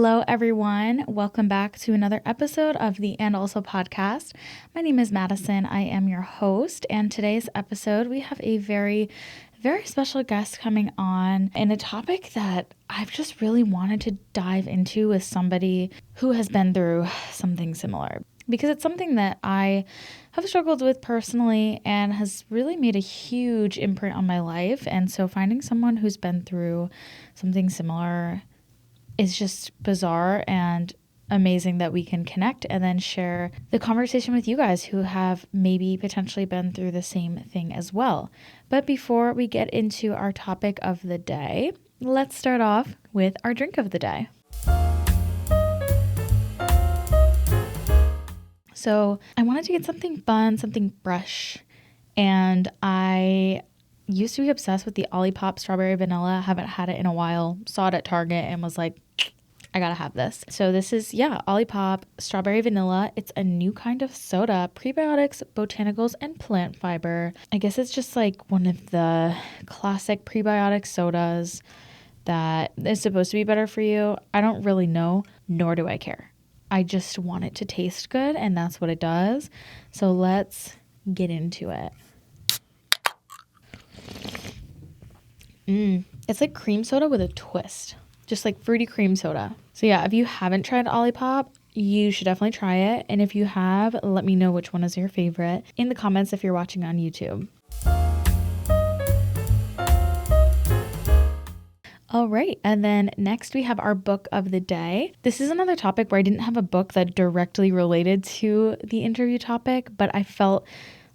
Hello, everyone. Welcome back to another episode of the And Also podcast. My name is Madison. I am your host. And today's episode, we have a very special guest coming on and a topic that I've just really wanted to dive into with somebody who has been through something similar. Because it's something that I have struggled with personally and has really made a huge imprint on my life. And so finding someone who's been through something similar is just bizarre and amazing that we can connect and then share the conversation with you guys who have maybe potentially been through the same thing as well. But before we get into our topic of the day, let's start off with our drink of the day. So I wanted to get something fun, something fresh, and I used to be obsessed with the Olipop strawberry vanilla. I haven't had it in a while. Saw it at Target and was like, I gotta have this. So this is, Olipop strawberry vanilla. It's a new kind of soda, prebiotics, botanicals, and plant fiber. I guess it's just like one of the classic prebiotic sodas that is supposed to be better for you. I don't really know, nor do I care. I just want it to taste good, and that's what it does. So let's get into it. It's like cream soda with a twist, just like fruity cream soda. So yeah, if you haven't tried Olipop, you should definitely try it. And if you have, let me know which one is your favorite in the comments if you're watching on YouTube. All right, and then next we have our book of the day. This is another topic where I didn't have a book that directly related to the interview topic, but I felt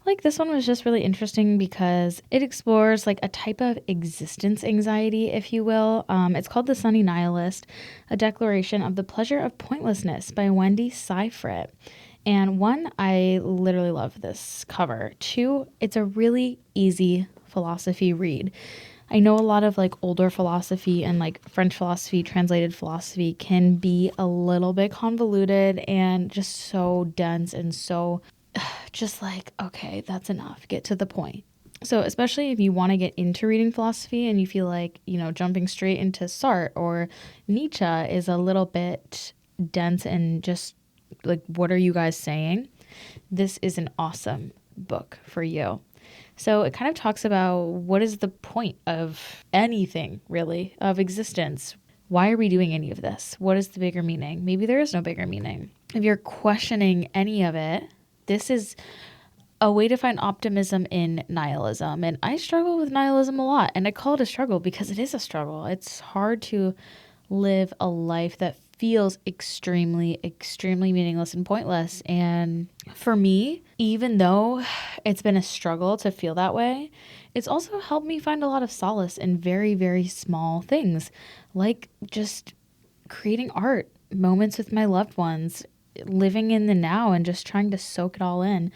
like this one was just really interesting because it explores like a type of existence anxiety, if you will. It's called The Sunny Nihilist, A Declaration of the Pleasure of Pointlessness by Wendy Syfret. And one, I literally love this cover. Two, it's a really easy philosophy read. I know a lot of like older philosophy and like French philosophy, translated philosophy can be a little bit convoluted and just so dense and so just like, okay, that's enough. Get to the point. So especially if you want to get into reading philosophy and you feel like, jumping straight into Sartre or Nietzsche is a little bit dense and just like, what are you guys saying? This is an awesome book for you. So it kind of talks about what is the point of anything, really, of existence. Why are we doing any of this? What is the bigger meaning? Maybe there is no bigger meaning. If you're questioning any of it, this is a way to find optimism in nihilism. And I struggle with nihilism a lot. And I call it a struggle because it is a struggle. It's hard to live a life that feels extremely meaningless and pointless. And for me, even though it's been a struggle to feel that way, it's also helped me find a lot of solace in very small things, like just creating art, moments with my loved ones, living in the now and just trying to soak it all in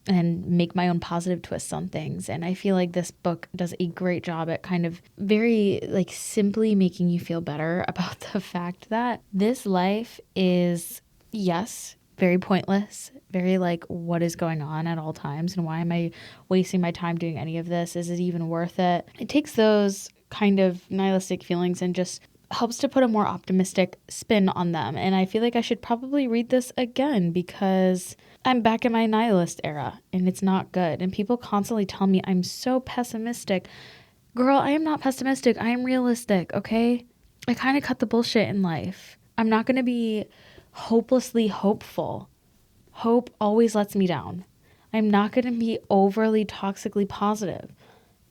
and make my own positive twists on things. And I feel like this book does a great job at kind of very like simply making you feel better about the fact that this life is, yes, very pointless, very like what is going on at all times and why am I wasting my time doing any of this? Is it even worth it? It takes those kind of nihilistic feelings and just helps to put a more optimistic spin on them. And I feel like I should probably read this again because I'm back in my nihilist era and it's not good. And people constantly tell me I'm so pessimistic. Girl, I am not pessimistic. I am realistic, okay? I kind of cut the bullshit in life. I'm not going to be hopelessly hopeful. Hope always lets me down. I'm not going to be overly toxically positive.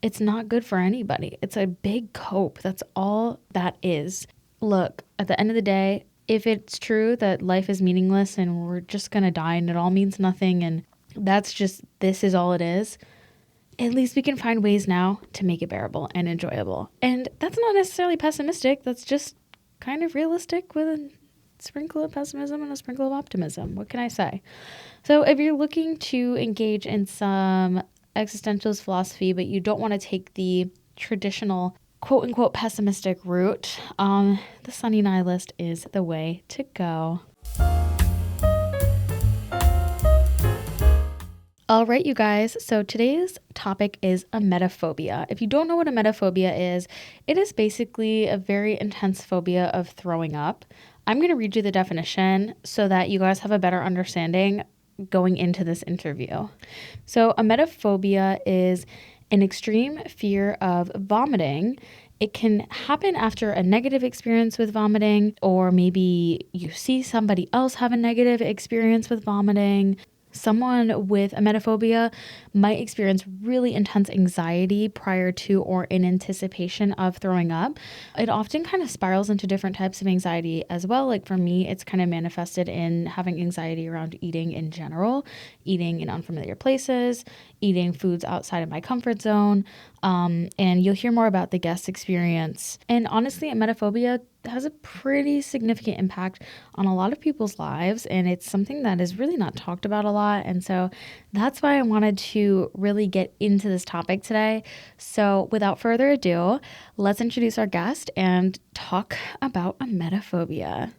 It's not good for anybody. It's a big cope. That's all that is. Look, at the end of the day, if it's true that life is meaningless and we're just going to die and it all means nothing and this is all it is, at least we can find ways now to make it bearable and enjoyable. And that's not necessarily pessimistic. That's just kind of realistic with a sprinkle of pessimism and a sprinkle of optimism. What can I say? So if you're looking to engage in some existentialist philosophy, but you don't want to take the traditional quote unquote pessimistic route, The Sunny Nihilist is the way to go. All right, you guys. So today's topic is emetophobia. If you don't know what emetophobia is, it is basically a very intense phobia of throwing up. I'm going to read you the definition so that you guys have a better understanding going into this interview. So emetophobia is an extreme fear of vomiting. It can happen after a negative experience with vomiting, or maybe you see somebody else have a negative experience with vomiting. Someone with emetophobia might experience really intense anxiety prior to or in anticipation of throwing up. It often kind of spirals into different types of anxiety as well. Like for me, it's kind of manifested in having anxiety around eating in general, eating in unfamiliar places, eating foods outside of my comfort zone. And you'll hear more about the guest experience. And honestly, emetophobia has a pretty significant impact on a lot of people's lives, and it's something that is really not talked about a lot. And so that's why I wanted to really get into this topic today. So without further ado, let's introduce our guest and talk about emetophobia.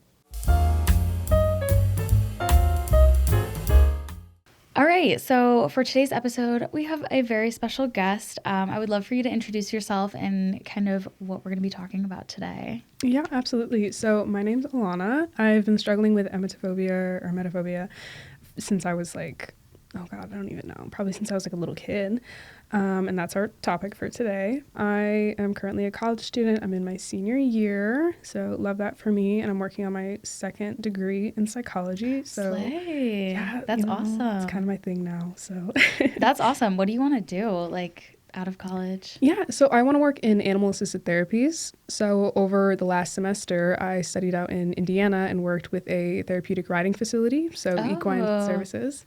All right, so for today's episode, we have a very special guest. I would love for you to introduce yourself and kind of what we're going to be talking about today. Yeah, absolutely. So my name's Alana. I've been struggling with emetophobia since I was like, oh God, I don't even know, probably since I was like a little kid. And that's our topic for today. I am currently a college student. I'm in my senior year, so love that for me. And I'm working on my second degree in psychology. So Slay. yeah, That's awesome. It's kind of my thing now. So That's awesome. What do you want to do, like, out of college? Yeah, so I want to work in animal-assisted therapies. So over the last semester, I studied out in Indiana and worked with a therapeutic riding facility, so equine services.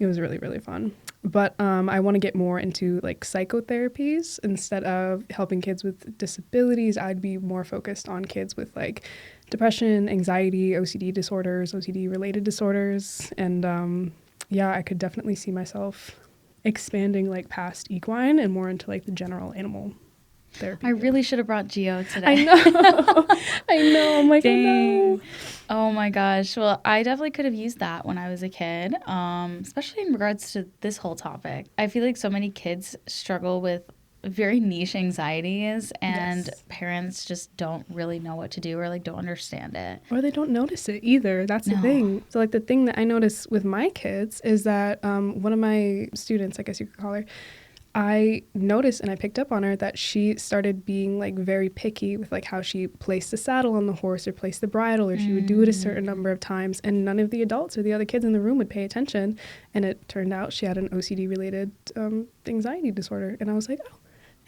It was really, really fun. But I want to get more into like psychotherapies instead of helping kids with disabilities. I'd be more focused on kids with like depression, anxiety, OCD disorders, OCD-related disorders. And yeah, I could definitely see myself expanding like past equine and more into like the general animal therapy. I really should have brought Geo today. I know. I know. I'm like, dang. Oh, no. Oh my gosh. Well, I definitely could have used that when I was a kid, especially in regards to this whole topic. I feel like so many kids struggle with very niche anxieties, and parents just don't really know what to do or like don't understand it. Or they don't notice it either. That's the thing. So like the thing that I notice with my kids is that one of my students, I guess you could call her, I noticed and I picked up on her that she started being like very picky with like how she placed the saddle on the horse or placed the bridle, or she would do it a certain number of times, and none of the adults or the other kids in the room would pay attention. And it turned out she had an OCD related anxiety disorder. And I was like, oh,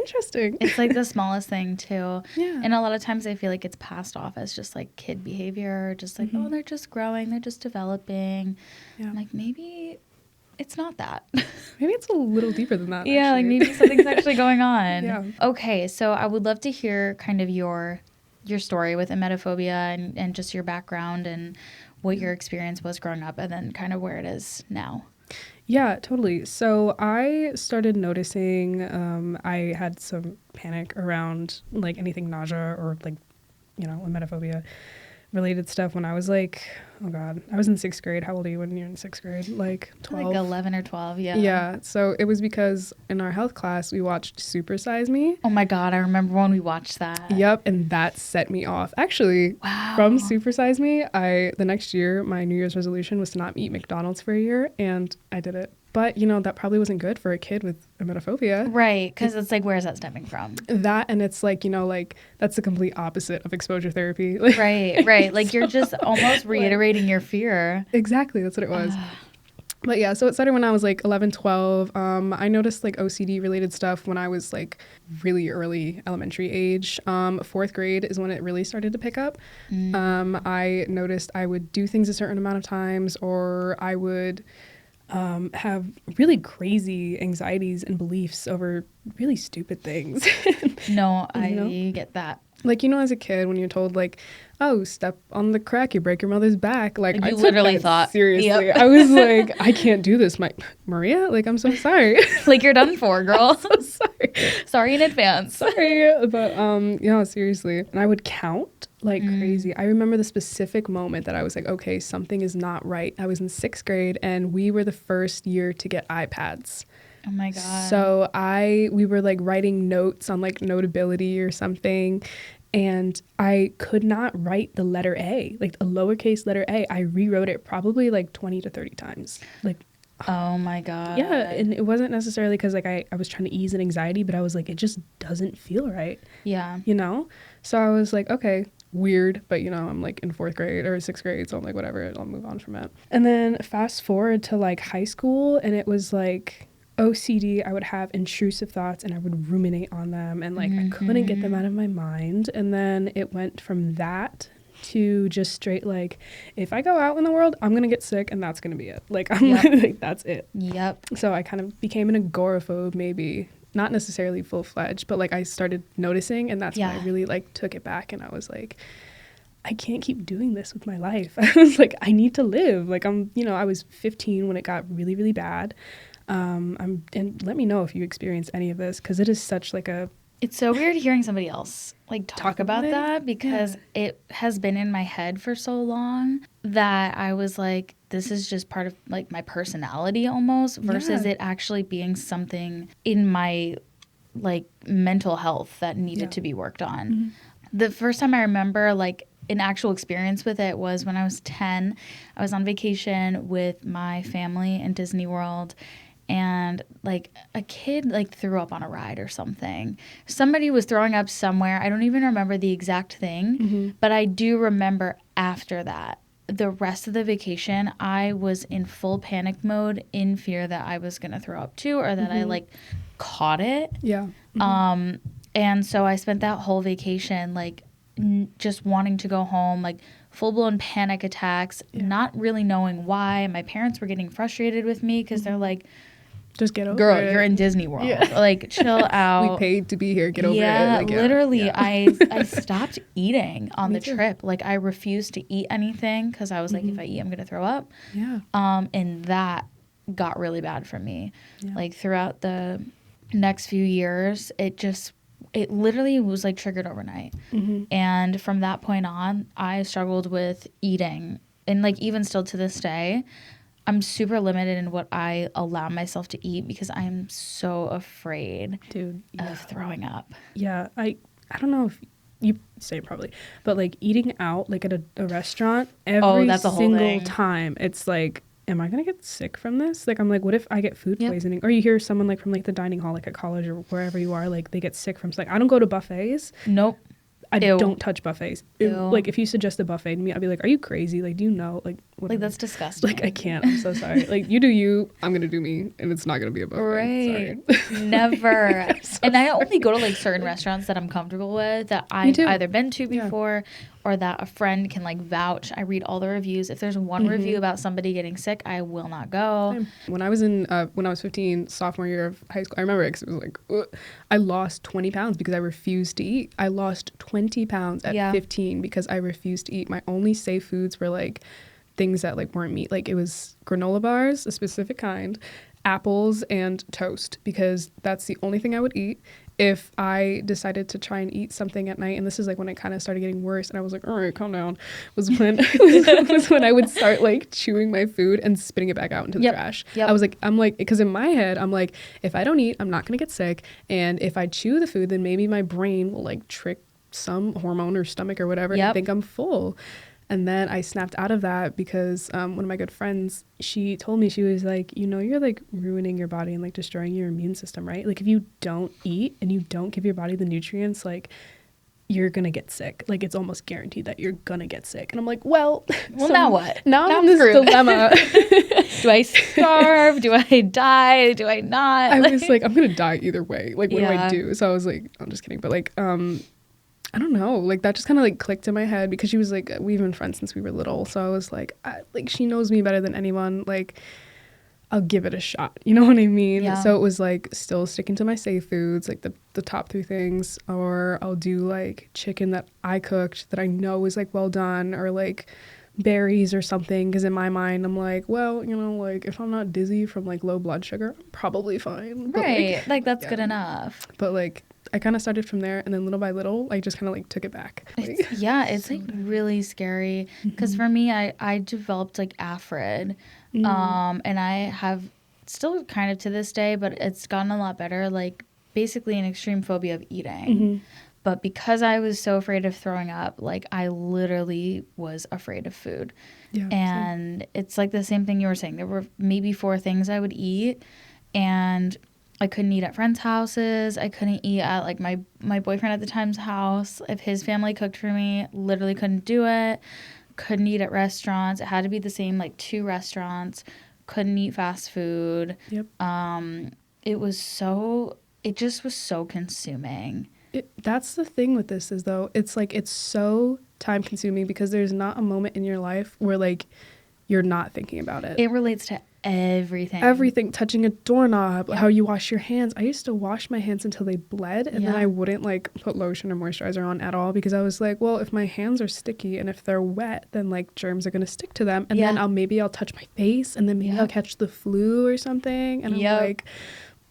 interesting. It's like the smallest thing too. Yeah. And a lot of times I feel like it's passed off as just like kid behavior, just like, oh, they're just growing, they're just developing. Yeah. I'm like, maybe it's not that. Maybe it's a little deeper than that. Yeah, actually. like maybe something's actually going on. Yeah. Okay, so I would love to hear kind of your story with emetophobia and just your background and what your experience was growing up and then kind of where it is now. Yeah, totally. So I started noticing I had some panic around like anything nausea or like, emetophobia related stuff when I was like, oh God, I was in 6th grade. How old are you when you're in 6th grade? Like 12? Like 11 or 12, yeah. Yeah. So it was because in our health class, we watched Super Size Me. Oh my God, I remember when we watched that. Yep. And that set me off. Actually, from Super Size Me, the next year, my New Year's resolution was to not eat McDonald's for a year, and I did it. But, that probably wasn't good for a kid with emetophobia. Right, because it's like, where's that stemming from? That, and it's like, that's the complete opposite of exposure therapy. Right. Like, you're just almost reiterating your fear. Exactly, that's what it was. But yeah, so it started when I was like 11, 12. I noticed like OCD related stuff when I was like really early elementary age. 4th grade is when it really started to pick up. I noticed I would do things a certain amount of times, or I would have really crazy anxieties and beliefs over really stupid things. No, I get that. Like, as a kid when you're told like, oh, step on the crack, you break your mother's back. Like you I literally thought, seriously. Yep. I was like, I can't do this, Maria. Like, I'm so sorry. Like, you're done for, girl. I'm so sorry. Sorry in advance. Sorry, but seriously. And I would count like crazy. I remember the specific moment that I was like, okay, something is not right. I was in 6th grade, and we were the first year to get iPads. Oh my God. So we were like writing notes on like Notability or something. and I could not write the letter A, like a lowercase letter A. I rewrote it probably like 20 to 30 times. Like, oh my God. yeah. And it wasn't necessarily because like I was trying to ease an anxiety, but I was like, it just doesn't feel right. Yeah. You know? So I was like, okay, weird, but you know, I'm like in 4th grade or 6th grade, so I'm like, whatever, I'll move on from it. And then fast forward to like high school, and it was like OCD. I would have intrusive thoughts and I would ruminate on them, and like I couldn't get them out of my mind. And then it went from that to just straight like, if I go out in the world, I'm gonna get sick, and that's gonna be it. Like I'm like, that's it. Yep. So I kind of became an agoraphobe, maybe not necessarily full-fledged, but like I started noticing, and that's when I really like took it back, and I was like, I can't keep doing this with my life. I was like, I need to live. Like I was 15 when it got really, really bad. And let me know if you experience any of this, because it is such like a... It's so weird hearing somebody else like talk about that, because it has been in my head for so long that I was like, this is just part of like my personality almost, versus it actually being something in my like mental health that needed to be worked on. The first time I remember like an actual experience with it was when I was 10. I was on vacation with my family in Disney World, and like a kid like threw up on a ride or something. Somebody was throwing up somewhere. I don't even remember the exact thing, but I do remember after that, the rest of the vacation, I was in full panic mode, in fear that I was going to throw up too, or that I like caught it. Yeah. And so I spent that whole vacation like just wanting to go home, like full-blown panic attacks, not really knowing why. My parents were getting frustrated with me because they're like, just get over girl, it. you're in Disney World. Like, chill out. We paid to be here. Get over it. Like, literally, I stopped eating on the trip. Like, I refused to eat anything because I was like, if I eat, I'm going to throw up. Yeah. And that got really bad for me. Like, throughout the next few years, it literally was like triggered overnight. And from that point on, I struggled with eating. And like, even still to this day, I'm super limited in what I allow myself to eat because I am so afraid of throwing up. Yeah. I don't know if you say it probably, but like eating out like at a restaurant every single time, it's like, am I going to get sick from this? Like, I'm like, what if I get food poisoning? Or you hear someone like from like the dining hall, like at college or wherever you are, like they get sick from, like, I don't go to buffets. Nope. I don't touch buffets. Like, if you suggest a buffet to me, I'd be like, are you crazy? Like, do you know? Like, whatever. Like, that's disgusting. Like, I can't. I'm so sorry. Like, you do you. I'm going to do me. And it's not going to be a buffet. Right. Sorry. Never. And I only go to, like, certain restaurants that I'm comfortable with, that I've either been to before or that a friend can, like, vouch. I read all the reviews. If there's one review about somebody getting sick, I will not go. When I was 15, sophomore year of high school, I remember it because it was like, I lost 20 pounds because I refused to eat. I lost 20 pounds at 15 because I refused to eat. My only safe foods were, like, things that, like, weren't meat. Like, it was granola bars, a specific kind, apples, and toast, because that's the only thing I would eat. If I decided to try and eat something at night, and this is like when it kind of started getting worse, and I was like, all right, calm down, was when I would start like chewing my food and spitting it back out into the trash. I'm like, because in my head, I'm like, if I don't eat, I'm not gonna get sick, and if I chew the food, then maybe my brain will like trick some hormone or stomach or whatever and think I'm full. And then I snapped out of that because one of my good friends, she told me, she was like, you know, you're like ruining your body and like destroying your immune system, right? Like if you don't eat and you don't give your body the nutrients, like you're going to get sick. Like it's almost guaranteed that you're going to get sick. And I'm like, well, so now what? Now I'm in this dilemma. Do I starve? Do I die? Do I not? I was like, I'm going to die either way. Like what do I do? So I was like, I'm just kidding. But like, I don't know, like that just kind of like clicked in my head because she was like, we've been friends since we were little. So I was like, she knows me better than anyone. Like, I'll give it a shot. You know what I mean? Yeah. So it was like still sticking to my safe foods, like the top 3 things, or I'll do like chicken that I cooked that I know is like well done, or like berries or something. Because in my mind, I'm like, well, you know, like if I'm not dizzy from like low blood sugar, I'm probably fine. Right. But, like that's good enough. But like, I kind of started from there, and then little by little, I just kind of like took it back. It's like really scary because for me, I developed like Afrid, and I have still kind of to this day, but it's gotten a lot better. Like basically an extreme phobia of eating. But because I was so afraid of throwing up, like I literally was afraid of food. Yeah. And Same. it's like the same thing you were saying. There were maybe 4 things I would eat, and I couldn't eat at friends' houses. I couldn't eat at like my boyfriend at the time's house. If his family cooked for me, literally couldn't do it. Couldn't eat at restaurants. It had to be the same like 2 restaurants. Couldn't eat fast food. Yep. It just was so consuming. That's the thing with this is, though, it's like it's so time consuming because there's not a moment in your life where like you're not thinking about it. It relates to everything. Everything, touching a doorknob, how you wash your hands. I used to wash my hands until they bled, and then I wouldn't like put lotion or moisturizer on at all because I was like, well, if my hands are sticky and if they're wet, then like germs are gonna stick to them, and then maybe I'll touch my face, and then maybe I'll catch the flu or something, and I'm like,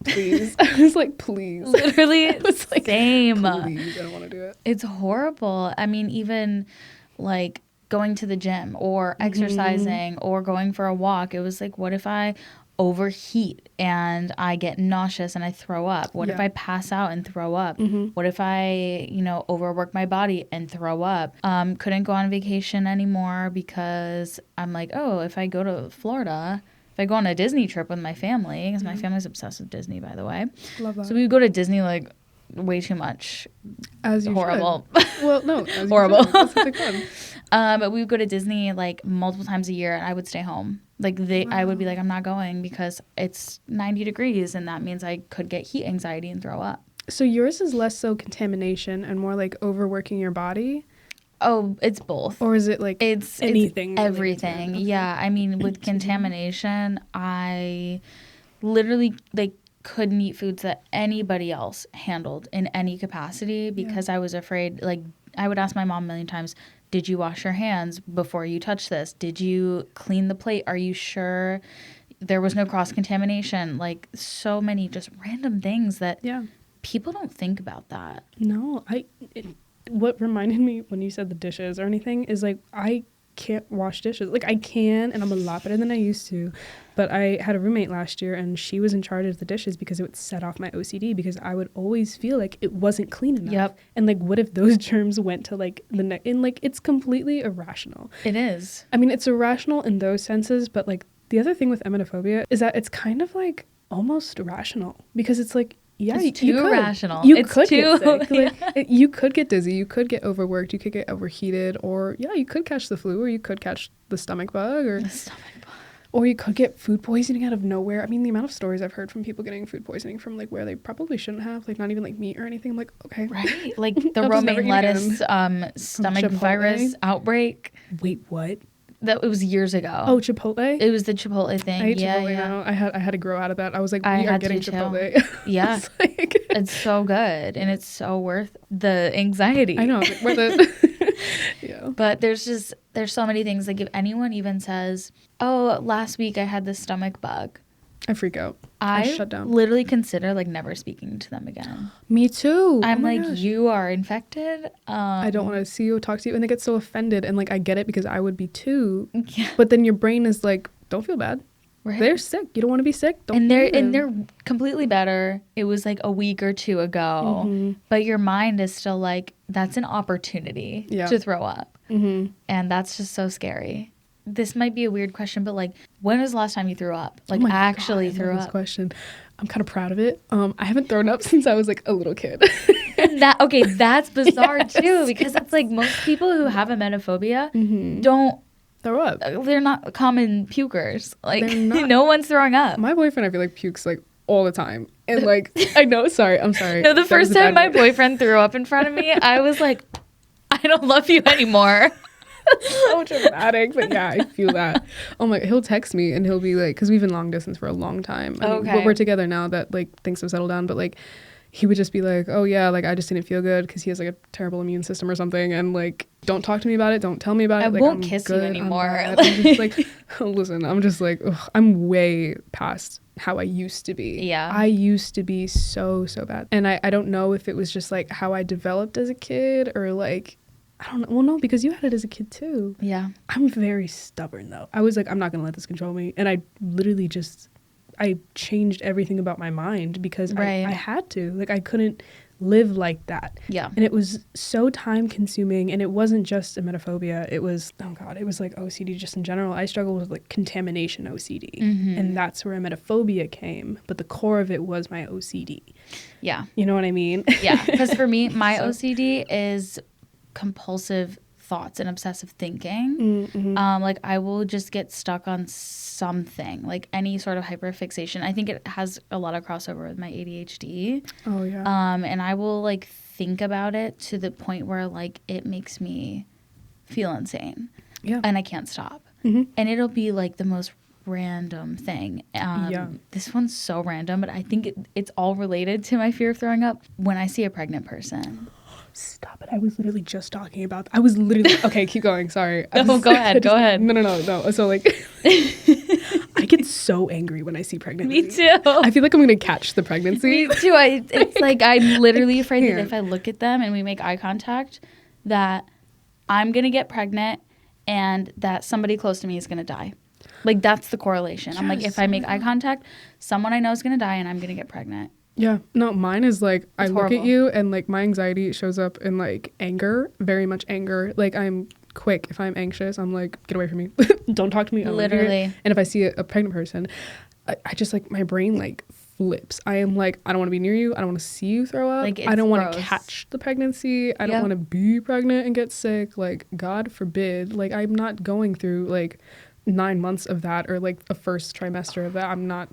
please. I was like, please. Literally, it's like, same. Please, I don't want to do it. It's horrible. I mean, even like going to the gym or exercising or going for a walk, it was like, what if I overheat and I get nauseous and I throw up? What if I pass out and throw up? What if I, overwork my body and throw up? Couldn't go on vacation anymore because I'm like, oh, if I go to Florida, if I go on a Disney trip with my family, because my family's obsessed with Disney, by the way. Love that. So we would go to Disney like way too much. As you horrible. Well, no, as horrible. You should. That's like fun. But we would go to Disney like multiple times a year, and I would stay home. Like I would be like, I'm not going because it's 90 degrees, and that means I could get heat anxiety and throw up. So yours is less so contamination and more like overworking your body. Oh, it's both. Or is it like it's anything? Everything. Okay. Yeah. I mean, with contamination, I literally like couldn't eat foods that anybody else handled in any capacity because I was afraid. Like I would ask my mom a million times, did you wash your hands before you touch this? Did you clean the plate? Are you sure there was no cross-contamination? Like so many just random things that people don't think about that. No, what reminded me when you said the dishes or anything is like I can't wash dishes. Like I can, and I'm a lot better than I used to, but I had a roommate last year and she was in charge of the dishes because it would set off my OCD because I would always feel like it wasn't clean enough. And like what if those germs went to like the neck, and like it's completely irrational. It is. I mean, it's irrational in those senses, but like the other thing with emetophobia is that it's kind of like almost rational because it's like it's too irrational. You could get sick. Like, you could get dizzy. You could get overworked. You could get overheated. Or, you could catch the flu. Or you could catch the stomach bug. Or you could get food poisoning out of nowhere. I mean, the amount of stories I've heard from people getting food poisoning from, like, where they probably shouldn't have. Like, not even, like, meat or anything. I'm like, okay. Right. Like, the romaine lettuce stomach virus outbreak. Wait, what? That it was years ago. Oh, Chipotle? It was the Chipotle thing. I ate Chipotle now. I had to grow out of that. I was like, we are getting Chipotle. Yeah. It's so good. And it's so worth the anxiety. I know. Worth it. Yeah. But there's so many things. Like if anyone even says, oh, last week I had this stomach bug, I freak out. I shut down. Literally consider like never speaking to them again. Me too. I'm like, gosh. You are infected. I don't want to see you or talk to you. And they get so offended. And like, I get it because I would be too. Yeah. But then your brain is like, don't feel bad. Right. They're sick. You don't want to be sick. Don't. And they're completely better. It was like a week or 2 ago. But your mind is still like, that's an opportunity to throw up. And that's just so scary. This might be a weird question, but like, when was the last time you threw up? Like, actually threw up? This question. I'm kind of proud of it. I haven't thrown up since I was like a little kid. And that's bizarre too, because it's like most people who have emetophobia don't throw up. They're not common pukers. Like, no one's throwing up. My boyfriend, I feel like, pukes like all the time. And like, I'm sorry. No, the first time my boyfriend threw up in front of me, I was like, I don't love you anymore. So dramatic, but yeah, I feel that. Oh my, he'll text me and he'll be like, because we've been long distance for a long time. I mean, we're together now that like things have settled down, but like he would just be like, oh yeah, like I just didn't feel good because he has like a terrible immune system or something, and like don't talk to me about it, don't tell me about it. I like, won't kiss you anymore. I'm just like, listen, I'm just like, ugh, I'm way past how I used to be. Yeah. I used to be so bad, and I don't know if it was just like how I developed as a kid or like. I don't know. Well, no, because you had it as a kid too. Yeah. I'm very stubborn though. I was like, I'm not going to let this control me. And I literally I changed everything about my mind because I had to. Like, I couldn't live like that. Yeah. And it was so time consuming, and it wasn't just emetophobia. It was, oh God, it was like OCD just in general. I struggled with like contamination OCD, and that's where emetophobia came. But the core of it was my OCD. Yeah. You know what I mean? Yeah. Because for me, my OCD is compulsive thoughts and obsessive thinking. Like I will just get stuck on something, like any sort of hyperfixation. I think it has a lot of crossover with my ADHD. Oh yeah. And I will like think about it to the point where like it makes me feel insane. Yeah. And I can't stop. And it'll be like the most random thing. This one's so random, but I think it's all related to my fear of throwing up. When I see a pregnant person. Stop it. I was literally just talking about I was literally okay, keep going. Sorry. No, go ahead. Go ahead. No. So like I get so angry when I see pregnancy. Me too. I feel like I'm going to catch the pregnancy. Me too. It's like I'm literally afraid that if I look at them and we make eye contact, that I'm going to get pregnant and that somebody close to me is going to die. Like that's the correlation. I'm like, if I make eye contact, someone I know is going to die and I'm going to get pregnant. Yeah. No, mine is like, I look horrible. at you and like my anxiety shows up in like anger, very much anger. Like I'm quick. If I'm anxious, I'm like, get away from me. Don't talk to me. Literally. And if I see a pregnant person, I just like, my brain like flips. I am like, I don't want to be near you. I don't want to see you throw up. Like, it's I don't want to gross. catch the pregnancy. I don't want to be pregnant and get sick. Like, God forbid. Like, I'm not going through like 9 months of that or like a first trimester of that. I'm not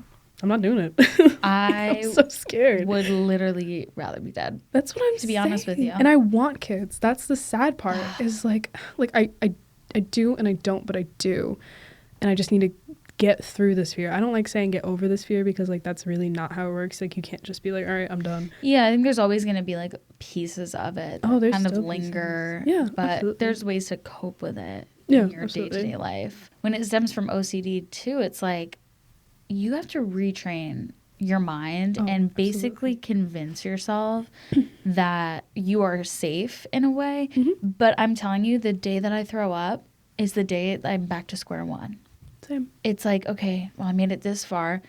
doing it. I'm so scared. Would literally rather be dead. That's what I'm to be honest with you. And I want kids. That's the sad part is like I do and I don't, but I do. And I just need to get through this fear. I don't like saying get over this fear because like that's really not how it works. Like you can't just be like, all right, I'm done. Yeah, I think there's always going to be like pieces of it that there's kind of still linger. pieces. Yeah, but absolutely. There's ways to cope with it Yeah, in your absolutely. day-to-day life. When it stems from OCD too, it's like you have to retrain your mind and basically convince yourself that you are safe in a way. But I'm telling you, the day that I throw up is the day that I'm back to square one. Same. It's like, okay, well, I made it this far.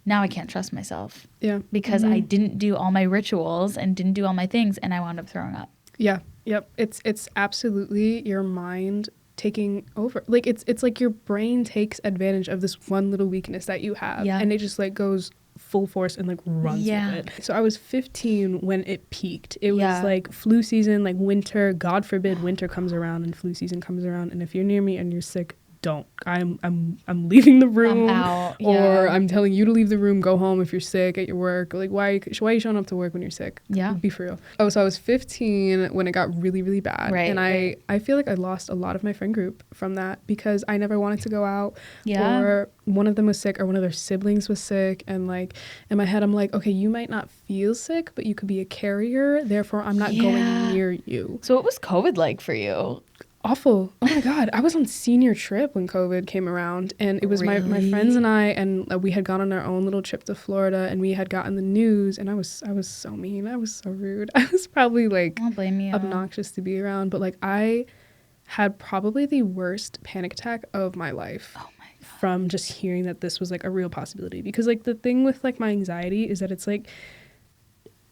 Now I can't trust myself. Yeah. Because I didn't do all my rituals and didn't do all my things, and I wound up throwing up. Yeah. Yep. It's absolutely your mind taking over. Like it's like your brain takes advantage of this one little weakness that you have, and it just like goes full force and like runs with it. So I was 15 when it peaked. It was like flu season, like winter. God forbid winter comes around and flu season comes around, and if you're near me and you're sick, don't. I'm leaving the room. I'm out. Or I'm telling you to leave the room, go home if you're sick at your work. Like why are you showing up to work when you're sick? Yeah. Be for real. Oh, so I was 15 when it got really, really bad. Right. And I feel like I lost a lot of my friend group from that because I never wanted to go out. Yeah. Or one of them was sick or one of their siblings was sick. And like in my head, I'm like, okay, you might not feel sick, but you could be a carrier. Therefore, I'm not going near you. So what was COVID like for you? Awful. Oh my God. I was on senior trip when COVID came around, and it was my friends and I, and we had gone on our own little trip to Florida, and we had gotten the news, and I was so mean. I was so rude. I was probably like I don't blame you. obnoxious to be around, but like I had probably the worst panic attack of my life. Oh my God. From just hearing that this was like a real possibility, because like the thing with like my anxiety is that it's like,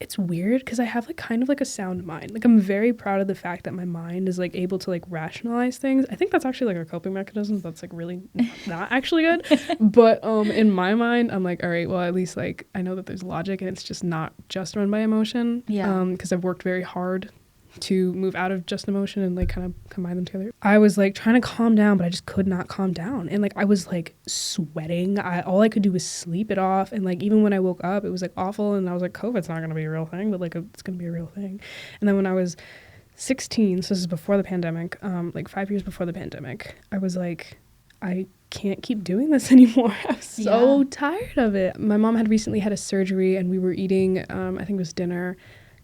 it's weird because I have like kind of like a sound mind. Like I'm very proud of the fact that my mind is like able to like rationalize things. I think that's actually like a coping mechanism that's like really not actually good. But in my mind, I'm like, all right, well at least like I know that there's logic and it's just not just run by emotion. Yeah. Because I've worked very hard to move out of just emotion and like kind of combine them together. I was like trying to calm down, but I just could not calm down. And like I was like sweating. All I could do was sleep it off. And like even when I woke up, it was like awful. And I was like, COVID's not going to be a real thing, but like it's going to be a real thing. And then when I was 16, so this is before the pandemic, like 5 years before the pandemic, I was like, I can't keep doing this anymore. I was so tired of it. My mom had recently had a surgery and we were eating, I think it was dinner,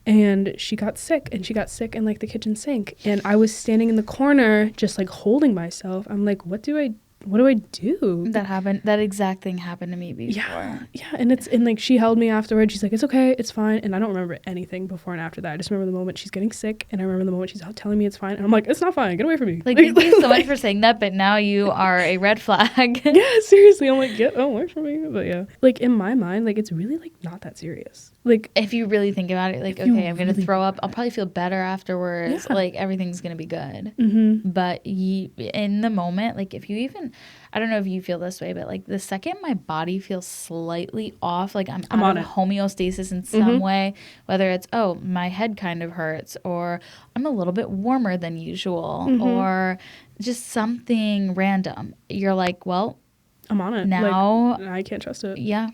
and she got sick in like the kitchen sink, and I was standing in the corner just like holding myself. I'm like, what do I what do I do? That exact thing happened to me before. Yeah. And like she held me afterwards. She's like, it's okay, it's fine. And I don't remember anything before and after that. I just remember the moment she's getting sick, and I remember the moment she's telling me it's fine, and I'm like, it's not fine, get away from me. Like, thank you so much for saying that, but now you are a red flag. Yeah, seriously, I'm like, get away from me. But yeah, like in my mind, like it's really like not that serious. Like if you really think about it, like, okay, I'm gonna throw up, I'll probably feel better afterwards. Yeah. Like everything's gonna be good. But in the moment, like if you even, I don't know if you feel this way, but like the second my body feels slightly off, like I'm out of homeostasis in some way, whether it's, oh, my head kind of hurts, or I'm a little bit warmer than usual, or just something random, you're like, well, I'm on it. Now like, I can't trust it. Yeah.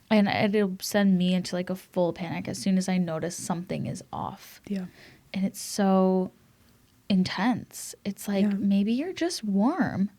And it'll send me into like a full panic as soon as I notice something is off. Yeah. And it's so intense. It's like, maybe you're just warm.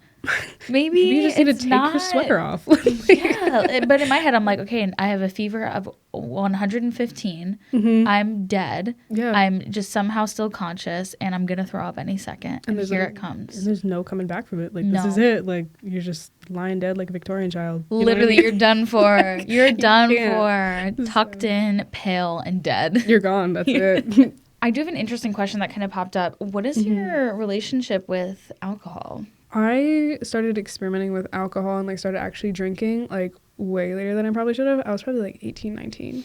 Maybe you just need to take your sweater off. Yeah. But in my head, I'm like, okay, I have a fever of 115. I'm dead. Yeah. I'm just somehow still conscious, and I'm going to throw up any second. And here it comes. And there's no coming back from it. Like, this is it. Like, you're just lying dead like a Victorian child. Literally, you're done for. You're done for. Tucked in, pale, and dead. You're gone. That's it. I do have an interesting question that kind of popped up. What is your relationship with alcohol? I started experimenting with alcohol and like started actually drinking like way later than I probably should have. I was probably like 18, 19.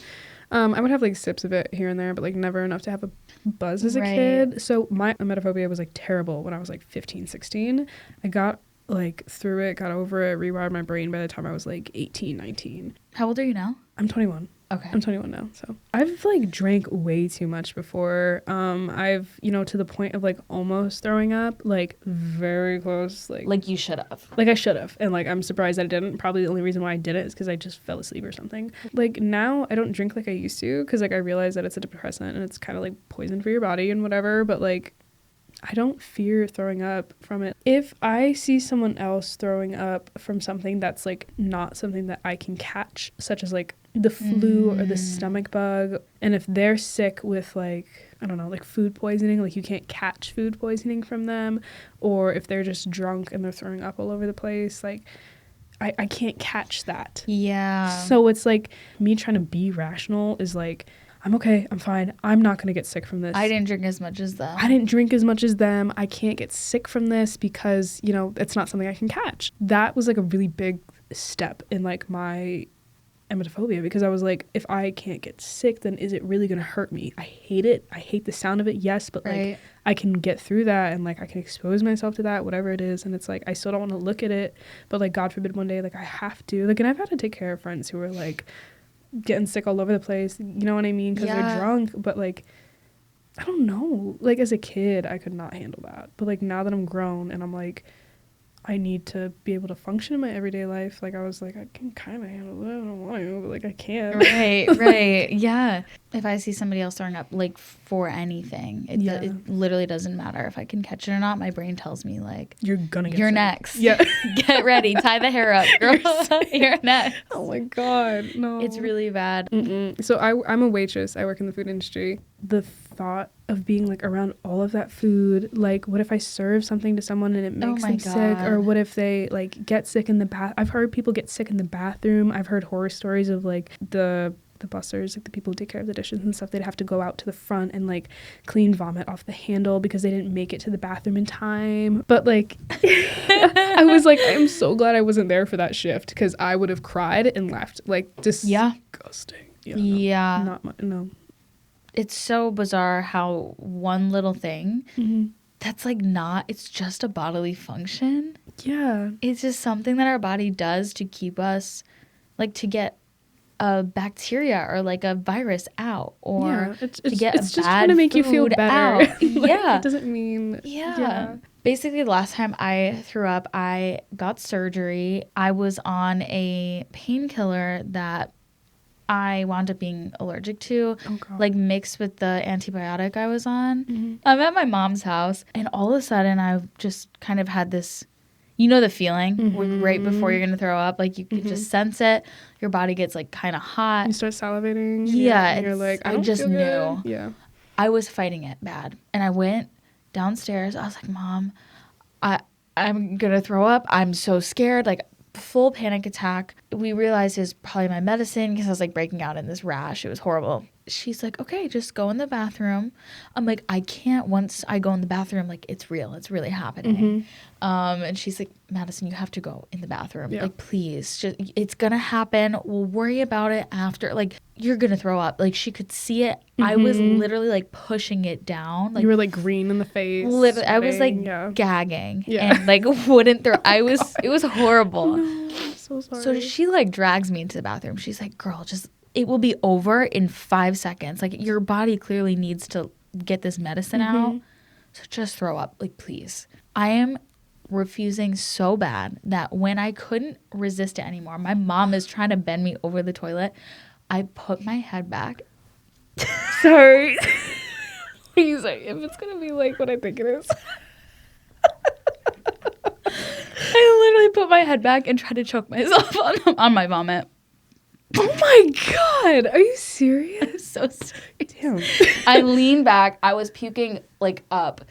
I would have like sips of it here and there, but like never enough to have a buzz as a kid. So my emetophobia was like terrible when I was like 15, 16. I got like through it, got over it, rewired my brain by the time I was like 18, 19. How old are you now? I'm 21. Okay. I'm 21 now, so I've like drank way too much before. I've, to the point of like almost throwing up, like very close, like you should have. Like I should have, and like I'm surprised that I didn't. Probably the only reason why I didn't is because I just fell asleep or something. Like now I don't drink like I used to because like I realize that it's a depressant and it's kind of like poison for your body and whatever. But like I don't fear throwing up from it. If I see someone else throwing up from something that's like not something that I can catch, such as like the flu or the stomach bug, and if they're sick with like, I don't know, like food poisoning, like you can't catch food poisoning from them, or if they're just drunk and they're throwing up all over the place, like I can't catch that. Yeah. So it's like me trying to be rational is like, I'm okay, I'm fine, I'm not going to get sick from this. I didn't drink as much as them. I can't get sick from this because, it's not something I can catch. That was like a really big step in like my emetophobia, because I was like, if I can't get sick, then is it really going to hurt me? I hate it. I hate the sound of it, yes, but like I can get through that and like I can expose myself to that, whatever it is. And it's like, I still don't want to look at it, but like God forbid one day, like I have to. Like, and I've had to take care of friends who are like getting sick all over the place, you know what I mean? Because they're drunk, but like, I don't know. Like as a kid, I could not handle that. But like now that I'm grown and I'm like, I need to be able to function in my everyday life. Like I was like, I can kind of handle it. I don't want to, but like I can't. Right. Yeah. If I see somebody else throwing up, like for anything, it literally doesn't matter if I can catch it or not. My brain tells me like, you're gonna get you're sick. Next. Yeah. Get ready. Tie the hair up, girl. You're next. Oh my God. No. It's really bad. So I'm a waitress. I work in the food industry. The thought of being like around all of that food, like what if I serve something to someone and it makes them sick, or what if they like get sick in the bath? I've heard people get sick in the bathroom. I've heard horror stories of like the bussers, like the people who take care of the dishes and stuff, they'd have to go out to the front and like clean vomit off the handle because they didn't make it to the bathroom in time. But like I was like, I'm so glad I wasn't there for that shift, because I would have cried and left. Like disgusting. No. It's so bizarre how one little thing that's like it's just a bodily function. Yeah. It's just something that our body does to keep us, like to get a bacteria or like a virus out, or to get it's a just bad trying to make you feel better. Like, it doesn't mean. Yeah. Basically, the last time I threw up, I got surgery. I was on a painkiller that I wound up being allergic to, like mixed with the antibiotic I was on. I'm at my mom's house, and all of a sudden I just kind of had this, the feeling right before you're going to throw up, like you could just sense it. Your body gets like kind of hot. You start salivating. Yeah. And you're like, I just knew. Good. Yeah. I was fighting it bad. And I went downstairs. I was like, Mom, I'm gonna throw up. I'm so scared. Like, full panic attack. We realized it was probably my medicine because I was like breaking out in this rash. It was horrible. She's like, okay, just go in the bathroom. I'm like, I can't. Once I go in the bathroom, like, it's real. It's really happening. And she's like, Madison, you have to go in the bathroom. Yeah. Like, please, just, it's gonna happen. We'll worry about it after. Like, you're gonna throw up. Like, she could see it. I was literally like pushing it down. Like, you were like green in the face. Literally, I was like gagging and like wouldn't throw. It was horrible. No, I'm so sorry. So she like drags me into the bathroom. She's like, girl, just, it will be over in 5 seconds. Like, your body clearly needs to get this medicine out. So just throw up, like, please. I am refusing so bad that when I couldn't resist it anymore, my mom is trying to bend me over the toilet. I put my head back. Sorry. He's like, if it's gonna be like what I think it is. I literally put my head back and tried to choke myself on my vomit. Oh my God. Are you serious? I'm so serious. Damn. I leaned back. I was puking like up.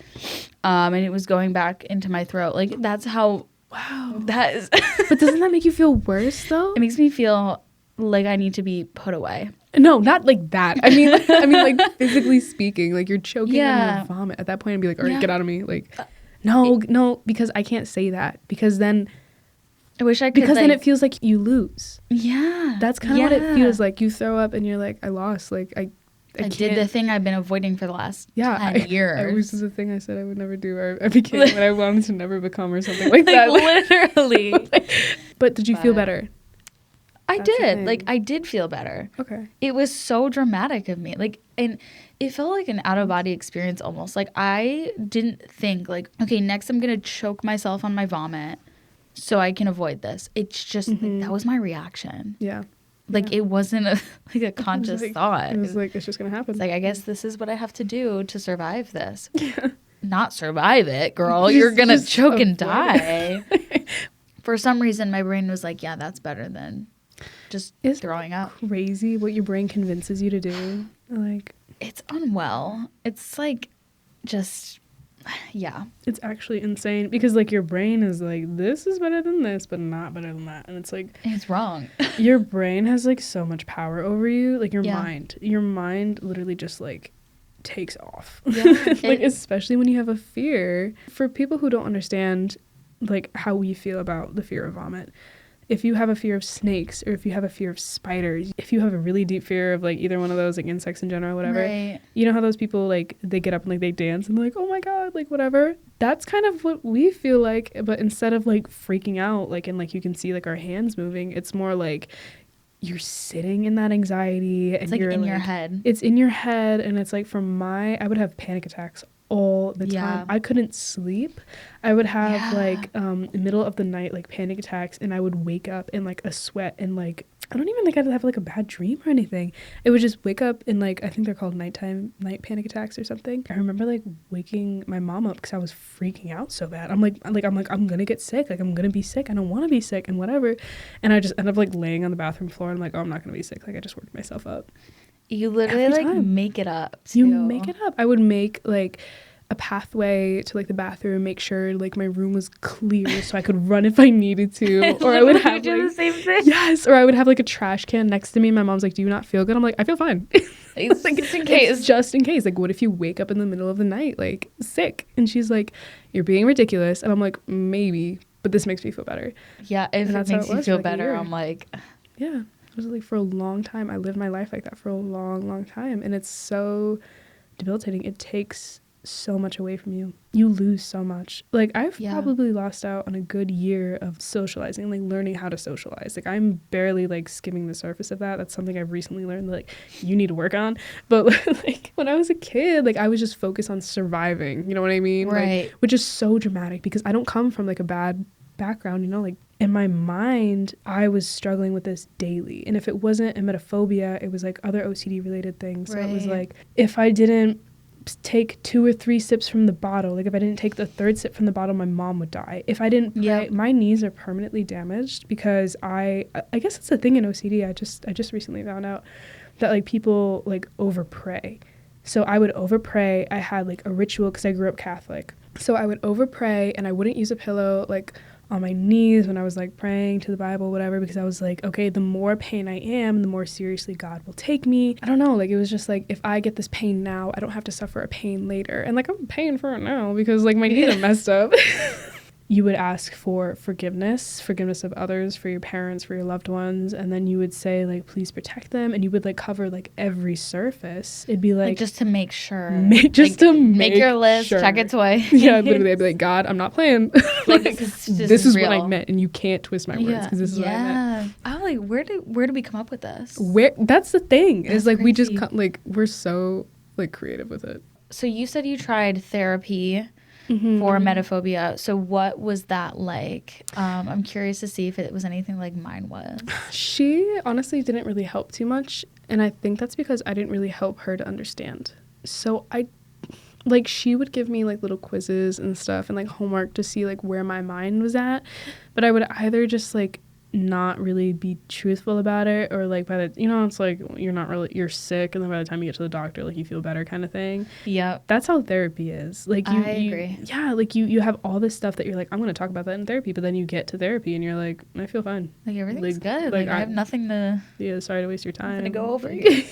And it was going back into my throat. Like, that's how. Wow. That is. But doesn't that make you feel worse though? It makes me feel like I need to be put away. No, not like that. I mean, like physically speaking, like you're choking on your vomit at that point and be like, all right, get out of me. Like, no, because I can't say that because then. I wish I could. Because then it feels like you lose. Yeah. That's kind of what it feels like. You throw up and you're like, I lost. Like, I did the thing I've been avoiding for the last 10 years. It was the thing I said I would never do. Or I became what I wanted to never become or something like that. Literally. But did you feel better? I did. Like, I did feel better. Okay. It was so dramatic of me. Like, and it felt like an out-of-body experience almost. Like, I didn't think, like, okay, next I'm going to choke myself on my vomit so I can avoid this. It's just, like, that was my reaction. Yeah. Like, it wasn't a conscious thought. It was like, it's just going to happen. It's like, I guess this is what I have to do to survive this. Yeah. Not survive it, girl. You're going to choke and die. For some reason, my brain was like, yeah, that's better than just throwing up. Crazy what your brain convinces you to do. Like, it's unwell. It's like, just, yeah. It's actually insane because like your brain is like, this is better than this, but not better than that. And it's like, it's wrong. Your brain has like so much power over you. Like your mind literally just like takes off. Yeah. Like, especially when you have a fear. For people who don't understand like how we feel about the fear of vomit, if you have a fear of snakes or if you have a fear of spiders, if you have a really deep fear of like either one of those, like insects in general, whatever, right. You know how those people like they get up and like they dance and like, oh my God, like whatever. That's kind of what we feel like, but instead of like freaking out, like, and like you can see like our hands moving, it's more like you're sitting in that anxiety. It's and like you're in your head. It's in your head, and it's like I would have panic attacks all the time. I couldn't sleep. I would have like middle of the night like panic attacks, and I would wake up in like a sweat, and like I don't even think I'd have like a bad dream or anything. It would just wake up in like, I think they're called night panic attacks or something. I remember like waking my mom up because I was freaking out so bad. I'm like I'm gonna get sick. Like I'm gonna be sick. I don't want to be sick and whatever. And I just end up like laying on the bathroom floor. And I'm like, oh, I'm not gonna be sick. Like I just worked myself up. You literally like make it up too. You make it up. I would make like a pathway to like the bathroom, make sure like my room was clear so I could run if I needed to. Or I would have do like, the same thing. Yes, or I would have like a trash can next to me. My mom's like, "Do you not feel good?" I'm like, "I feel fine." It's like, just in case. It's just in case. Like, what if you wake up in the middle of the night like sick? And she's like, "You're being ridiculous." And I'm like, "Maybe, but this makes me feel better." Yeah, if it makes you feel better, I'm like, yeah. It was like for a long time. I lived my life like that for a long, long time, and it's so debilitating. It takes so much away from you. You lose so much. Like I've probably lost out on a good year of socializing, like learning how to socialize. Like I'm barely like skimming the surface of that. That's something I've recently learned that, like, you need to work on. But like when I was a kid, like I was just focused on surviving, you know what I mean? Right. Like, which is so dramatic because I don't come from like a bad background, you know, like in my mind I was struggling with this daily. And if it wasn't emetophobia, it was like other OCD related things. So it was like if I didn't take 2 or 3 sips from the bottle, like if I didn't take the 3rd sip from the bottle, my mom would die. If I didn't pray, my knees are permanently damaged because I guess it's a thing in OCD. I just recently found out that like people like over pray. So I would overpray. I had like a ritual because I grew up Catholic. So I would overpray and I wouldn't use a pillow like on my knees when I was like praying to the Bible, whatever, because I was like, okay, the more pain I am, the more seriously God will take me. I don't know, like it was just like, if I get this pain now, I don't have to suffer a pain later. And like I'm paying for it now because like my knees are messed up. You would ask for forgiveness of others, for your parents, for your loved ones, and then you would say like, please protect them, and you would like cover like every surface. It'd be like just to make sure, make your list, sure. Check it twice. Yeah, literally, I'd be like, God, I'm not playing. Like this is what I meant, and you can't twist my words because this is what I meant. I'm like, where did we come up with this? That's the thing. That's is like crazy. We just like we're so like creative with it. So you said you tried therapy. For emetophobia. So what was that like? I'm curious to see if it was anything like mine was. She honestly didn't really help too much. And I think that's because I didn't really help her to understand. So she would give me like little quizzes and stuff and like homework to see like where my mind was at. But I would either just like not really be truthful about it, or like by the it's like you're sick, and then by the time you get to the doctor, like you feel better kind of thing. Yeah, that's how therapy is. Like I agree. Yeah, like you have all this stuff that you're like, I'm going to talk about that in therapy, but then you get to therapy and you're like, I feel fine, like everything's good, like I have nothing to sorry to waste your time to go over you.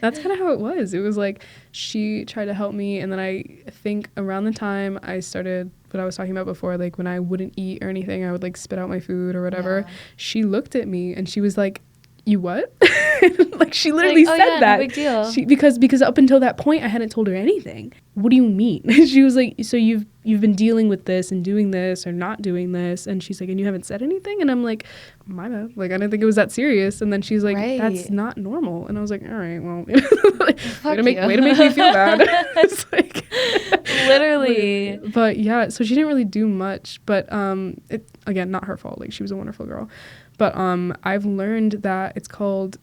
That's kind of how it was. It was like she tried to help me, and then I think around the time I started what I was talking about before, like when I wouldn't eat or anything, I would like spit out my food or whatever. Yeah. She looked at me and she was like, you what? Like she literally said that. No big deal. Because up until that point I hadn't told her anything. What do you mean? She was like, so you've been dealing with this and doing this or not doing this, and she's like, and you haven't said anything? And I'm like, my bad. Like I didn't think it was that serious. And then she's like, that's not normal. And I was like, all right, well, like, way to make me feel bad. It's like literally. But yeah, so she didn't really do much. But it again, not her fault. Like she was a wonderful girl. But I've learned that it's called,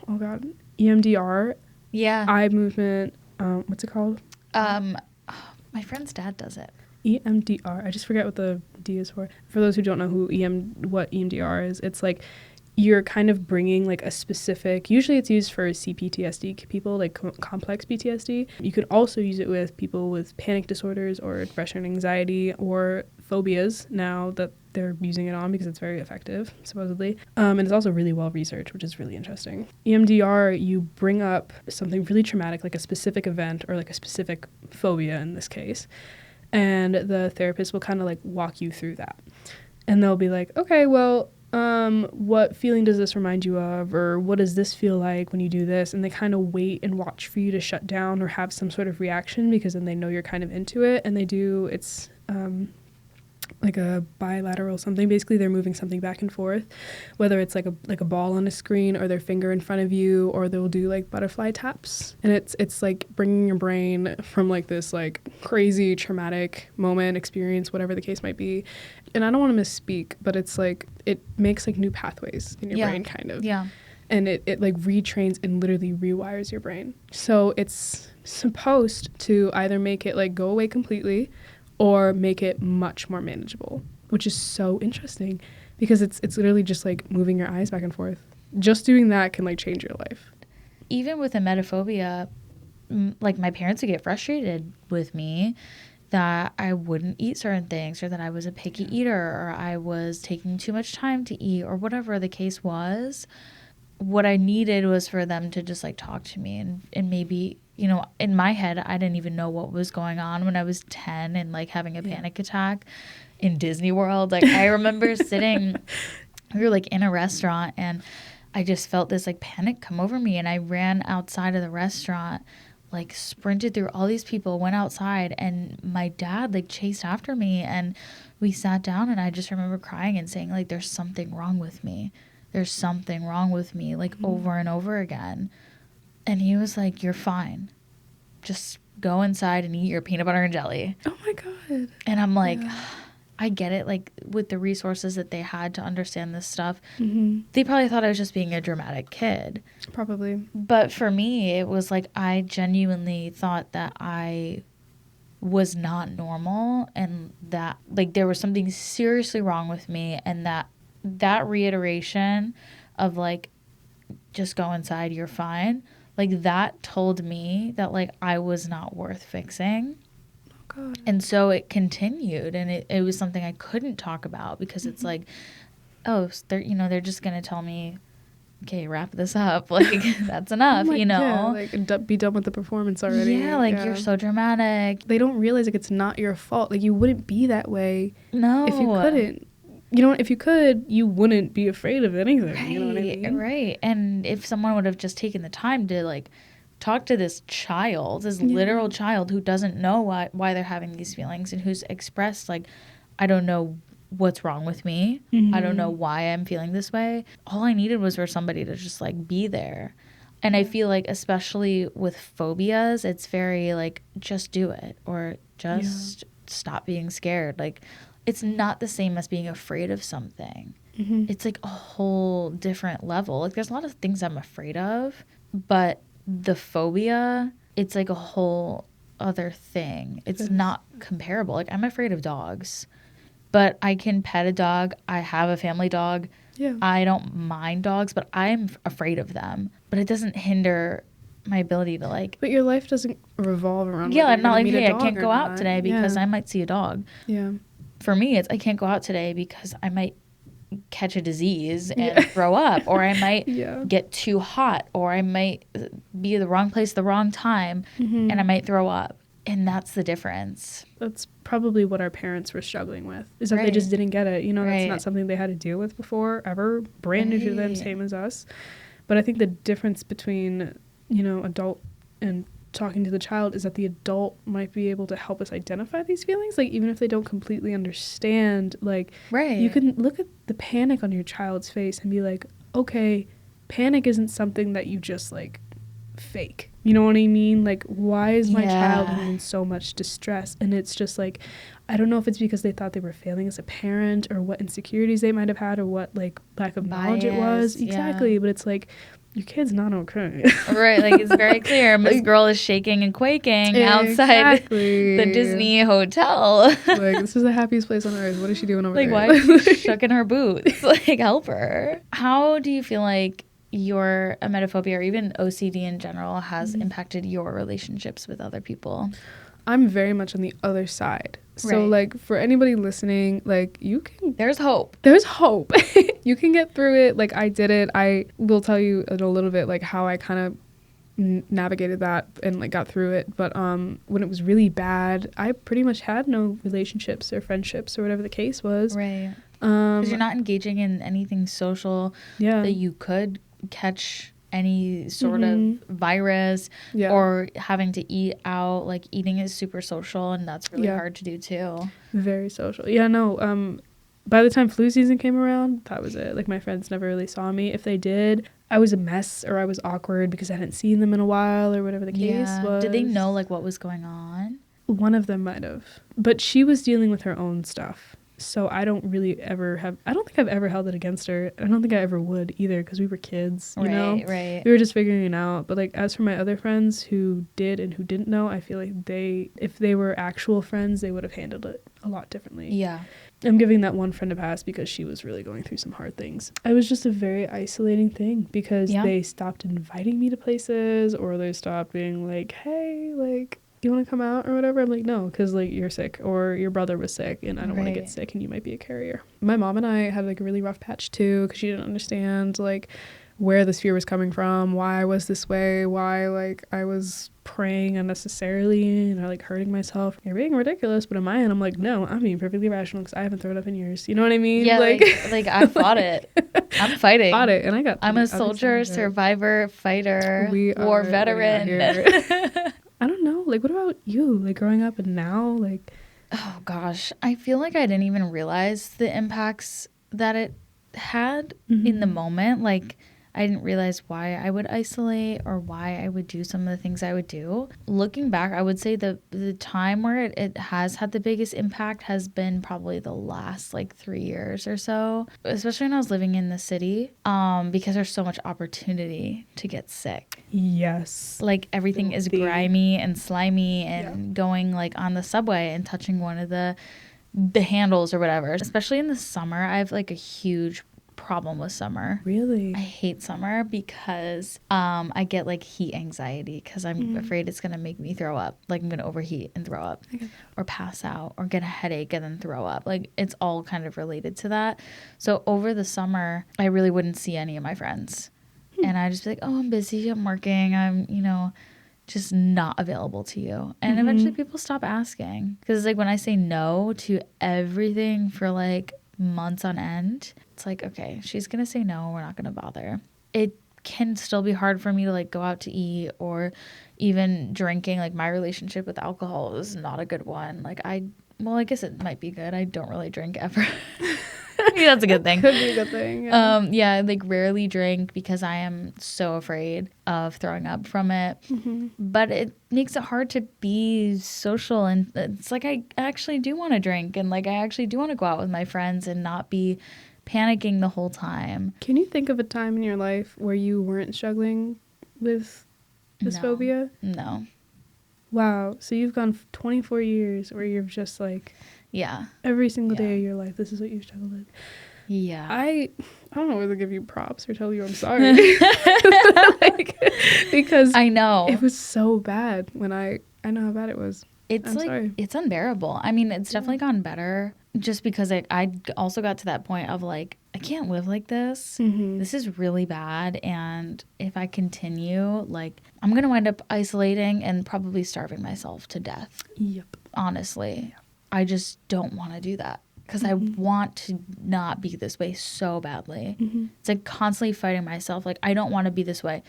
oh God, EMDR. Yeah. Eye movement. What's it called? My friend's dad does it. EMDR. I just forget what the D is for. For those who don't know what EMDR is, it's like you're kind of bringing like a specific, usually it's used for CPTSD people, like complex PTSD. You could also use it with people with panic disorders or depression and anxiety or phobias now that they're using it on because it's very effective, supposedly. And it's also really well researched, which is really interesting. EMDR, you bring up something really traumatic, like a specific event or like a specific phobia in this case, and the therapist will kind of like walk you through that. And they'll be like, okay, well, what feeling does this remind you of, or what does this feel like when you do this? And they kind of wait and watch for you to shut down or have some sort of reaction, because then they know you're kind of into it. And it's like a bilateral something. Basically, they're moving something back and forth, whether it's like a ball on a screen or their finger in front of you, or they'll do like butterfly taps. And it's like bringing your brain from like this like crazy traumatic moment, experience, whatever the case might be. And I don't want to misspeak, but it's like it makes like new pathways in your brain, kind of. Yeah. And it like retrains and literally rewires your brain. So it's supposed to either make it like go away completely or make it much more manageable, which is so interesting because it's literally just like moving your eyes back and forth. Just doing that can like change your life. Even with emetophobia, like my parents would get frustrated with me that I wouldn't eat certain things, or that I was a picky eater, or I was taking too much time to eat, or whatever the case was. What I needed was for them to just like talk to me and maybe, you know, in my head, I didn't even know what was going on when I was 10 and like having a panic attack in Disney World. Like I remember sitting, we were like in a restaurant, and I just felt this like panic come over me, and I ran outside of the restaurant, like sprinted through all these people, went outside, and my dad like chased after me, and we sat down, and I just remember crying and saying like, there's something wrong with me. There's something wrong with me, like over and over again. And he was like, you're fine. Just go inside and eat your peanut butter and jelly. Oh my God. And I'm like, I get it. Like with the resources that they had to understand this stuff, they probably thought I was just being a dramatic kid. Probably. But for me, it was like I genuinely thought that I was not normal, and that like there was something seriously wrong with me, and that reiteration of like, just go inside, you're fine, like that told me that like I was not worth fixing. Oh, God. And so it continued, and it was something I couldn't talk about because it's like, oh, they're just going to tell me, okay, wrap this up. Like, that's enough, like, you know? Yeah, like, be done with the performance already. Yeah, like, you're so dramatic. They don't realize, like, it's not your fault. Like, you wouldn't be that way No. if you couldn't. You know, if you could, you wouldn't be afraid of anything. Right, you know what I mean? Right. And if someone would have just taken the time to, like, talk to this child, this literal child who doesn't know why they're having these feelings and who's expressed, like, I don't know what's wrong with me. I don't know why I'm feeling this way. All I needed was for somebody to just like be there. And I feel like especially with phobias, it's very like just do it or just stop being scared. Like it's not the same as being afraid of something. It's like a whole different level. Like there's a lot of things I'm afraid of, but the phobia, it's like a whole other thing. It's not comparable. Like I'm afraid of dogs. But I can pet a dog. I have a family dog. Yeah. I don't mind dogs, but I'm afraid of them. But it doesn't hinder my ability to like. But your life doesn't revolve around. Yeah, I'm not like, hey, I can't go out today because I might see a dog. Yeah. For me, it's I can't go out today because I might catch a disease and throw up, or I might get too hot, or I might be in the wrong place at the wrong time, and I might throw up. And that's the difference. That's probably what our parents were struggling with, is that they just didn't get it. You know, that's not something they had to deal with before, ever. Brand new to them, same as us. But I think the difference between, you know, adult and talking to the child is that the adult might be able to help us identify these feelings. Like, even if they don't completely understand, like, you can look at the panic on your child's face and be like, okay, panic isn't something that you just, like, fake. You know what I mean? Like, why is my child in so much distress? And it's just like, I don't know if it's because they thought they were failing as a parent or what insecurities they might have had or what, like, lack of knowledge it was. Exactly. But it's like, your kid's not okay. Right. Like, it's very clear. Miss Girl is shaking and quaking outside the Disney hotel. Like, this is the happiest place on earth. What is she doing over there? Like, why is she shook in her boots? Like, help her. How do you feel like your emetophobia or even OCD in general has impacted your relationships with other people? I'm very much on the other side. So, like, for anybody listening, like, you can... There's hope. There's hope. You can get through it. Like, I did it. I will tell you in a little bit, like, how I kind of navigated that and, like, got through it. But when it was really bad, I pretty much had no relationships or friendships or whatever the case was. Right. Because you're not engaging in anything social that you could catch any sort of virus or having to eat out. Like, eating is super social, and that's really hard to do too. Very social. Yeah, no, by the time flu season came around, that was it. Like, my friends never really saw me. If they did, I was a mess or I was awkward because I hadn't seen them in a while or whatever the case was. Did they know, like, what was going on? One of them might have. But she was dealing with her own stuff. So I don't really ever have... I don't think I've ever held it against her. I don't think I ever would either because we were kids, you know? Right. We were just figuring it out. But, like, as for my other friends who did and who didn't know, I feel like if they were actual friends, they would have handled it a lot differently. Yeah. I'm giving that one friend a pass because she was really going through some hard things. It was just a very isolating thing because they stopped inviting me to places or they stopped being like, hey, like... you want to come out or whatever? I'm like, no, because like you're sick or your brother was sick and I don't want to get sick and you might be a carrier. My mom and I had like a really rough patch too because she didn't understand like where this fear was coming from, why I was this way, why like I was praying unnecessarily and I like hurting myself. You're being ridiculous, but in my end I'm like, no, I'm being perfectly rational because I haven't thrown up in years. You know what I mean? Yeah, like I fought it. I'm fighting. Fought it, and I'm a soldier, survivor, fighter, war veteran. I don't know. Like, what about you? Like, growing up and now? Like, oh, gosh. I feel like I didn't even realize the impacts that it had in the moment. Like, I didn't realize why I would isolate or why I would do some of the things I would do. Looking back, I would say the time where it has had the biggest impact has been probably the last like 3 years or so, especially when I was living in the city, because there's so much opportunity to get sick. Yes. Like everything is grimy and slimy and going like on the subway and touching one of the handles or whatever. Especially in the summer, I have like a huge problem with summer. Really? I hate summer because I get like heat anxiety because I'm afraid it's going to make me throw up. Like I'm going to overheat and throw up or pass out or get a headache and then throw up. Like it's all kind of related to that. So over the summer, I really wouldn't see any of my friends. And I'd just be like, oh, I'm busy. I'm working. I'm, just not available to you. And eventually people stop asking. Because like when I say no to everything for like months on end, it's like, okay, she's going to say no. We're not going to bother. It can still be hard for me to like go out to eat or even drinking. Like my relationship with alcohol is not a good one. Like I guess it might be good. I don't really drink ever. Maybe that's a good thing. Could be a good thing. Yeah, I like rarely drink because I am so afraid of throwing up from it. But it makes it hard to be social, and it's like I actually do want to drink, and like I actually do want to go out with my friends and not be panicking the whole time. Can you think of a time in your life where you weren't struggling with this phobia? No. Wow. So you've gone 24 years where you're just like, yeah, every single day of your life, this is what you struggle with. Yeah. I don't know whether to give you props or tell you I'm sorry. Because I know. It was so bad when I know how bad it was. I'm sorry. It's unbearable. I mean, it's definitely gotten better just because I also got to that point of like, I can't live like this. This is really bad. And if I continue, like, I'm going to wind up isolating and probably starving myself to death. Yep. Honestly, I just don't want to do that because I want to not be this way so badly. It's like constantly fighting myself. Like, I don't want to be this way,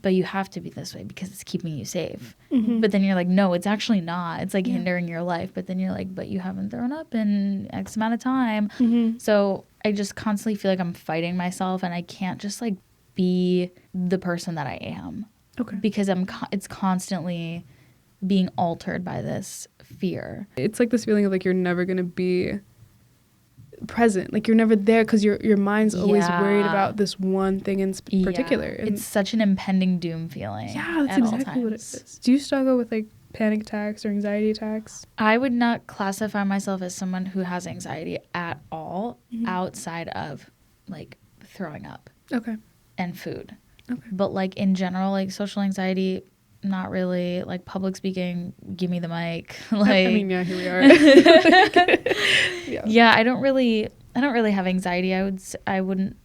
but you have to be this way because it's keeping you safe. But then you're like, no, it's actually not. It's like hindering your life. But then you're like, but you haven't thrown up in X amount of time. So I just constantly feel like I'm fighting myself and I can't just like be the person that I am. Okay. Because it's constantly being altered by this fear. It's like this feeling of like you're never going to be present. Like you're never there because your mind's always worried about this one thing in particular. And it's such an impending doom feeling. Yeah, that's exactly what it is. Do you struggle with like panic attacks or anxiety attacks? I would not classify myself as someone who has anxiety at all outside of like throwing up. Okay. And food. Okay. But like in general, like social anxiety, not really. Like public speaking, give me the mic. Like, I mean, yeah, here we are. Yeah, I don't really have anxiety. I wouldn't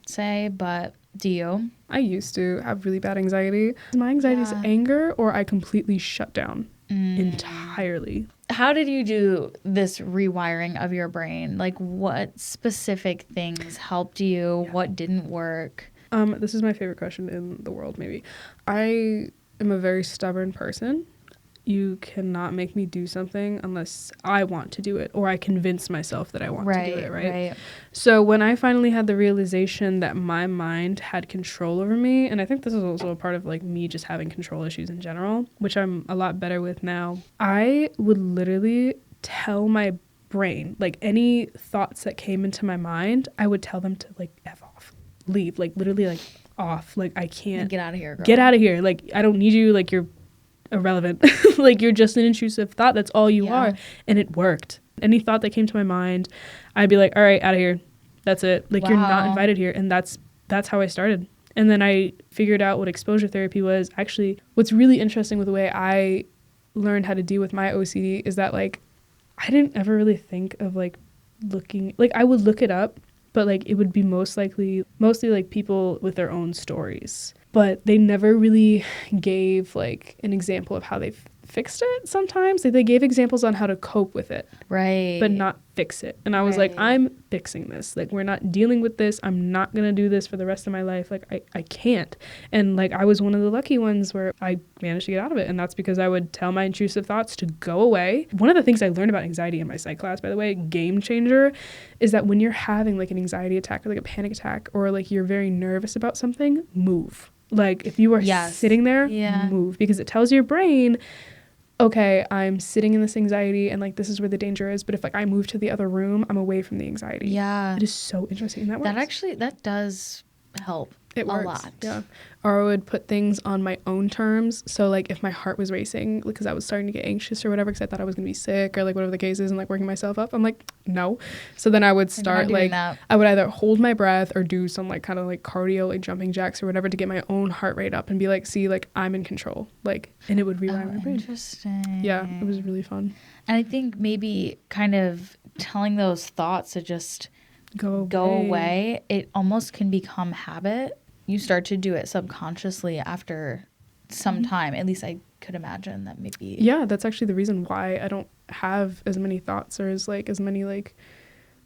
say, but do you? I used to have really bad anxiety. My anxiety is anger, or I completely shut down entirely. How did you do this rewiring of your brain? Like, what specific things helped you? Yeah. What didn't work? This is my favorite question in the world, maybe. I am a very stubborn person. You cannot make me do something unless I want to do it or I convince myself that I want to do it, right? So when I finally had the realization that my mind had control over me, and I think this is also a part of like me just having control issues in general, which I'm a lot better with now, I would literally tell my brain, like any thoughts that came into my mind, I would tell them to like F off, leave, like literally like off, like I can't. Get out of here, girl. Get out of here. Like I don't need you, like you're irrelevant. Like you're just an intrusive thought, that's all you are. And it worked. Any thought that came to my mind, I'd be like, all right, out of here, that's it, like you're not invited here. And that's how I started. And then I figured out what exposure therapy was. Actually, what's really interesting with the way I learned how to deal with my OCD is that like I didn't ever really think of like looking, like I would look it up, but like it would be mostly like people with their own stories. But they never really gave like an example of how they fixed it sometimes. Like, they gave examples on how to cope with it. Right. But not fix it. And I was like, I'm fixing this. Like, we're not dealing with this. I'm not going to do this for the rest of my life. Like, I can't. And like, I was one of the lucky ones where I managed to get out of it. And that's because I would tell my intrusive thoughts to go away. One of the things I learned about anxiety in my psych class, by the way, game changer, is that when you're having like an anxiety attack or like a panic attack or like you're very nervous about something, move. Like, if you are sitting there, move. Because it tells your brain, okay, I'm sitting in this anxiety and like this is where the danger is. But if like I move to the other room, I'm away from the anxiety. Yeah. It is so interesting. And that works. That does help. It works. lot. Yeah. Or I would put things on my own terms. So like if my heart was racing because I was starting to get anxious or whatever because I thought I was going to be sick or like whatever the case is and like working myself up, I'm like, no. So then I would start like, I would either hold my breath or do some like kind of like cardio, like jumping jacks or whatever to get my own heart rate up and be like, see, like I'm in control. Like, and it would rewire my brain. Interesting. Yeah, it was really fun. And I think maybe kind of telling those thoughts to just go away, it almost can become habit. You start to do it subconsciously after some time. At least I could imagine that maybe. Yeah, that's actually the reason why I don't have as many thoughts or as many like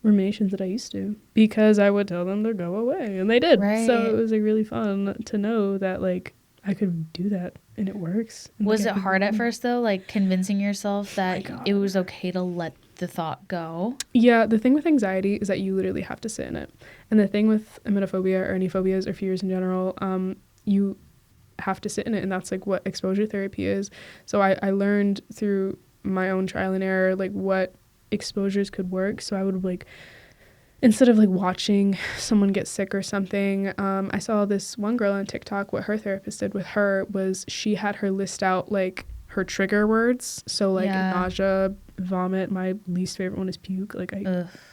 ruminations that I used to, because I would tell them to go away and they did. Right. So it was like really fun to know that like I could do that and it works. And was it hard at first though, like convincing yourself that it was okay to let the thought go? Yeah, the thing with anxiety is that you literally have to sit in it. And the thing with emetophobia or any phobias or fears in general, you have to sit in it, and that's like what exposure therapy is. So I learned through my own trial and error like what exposures could work. So I would like, instead of like watching someone get sick or something, I saw this one girl on TikTok. What her therapist did with her was she had her list out like her trigger words. So like nausea, vomit. My least favorite one is puke. Like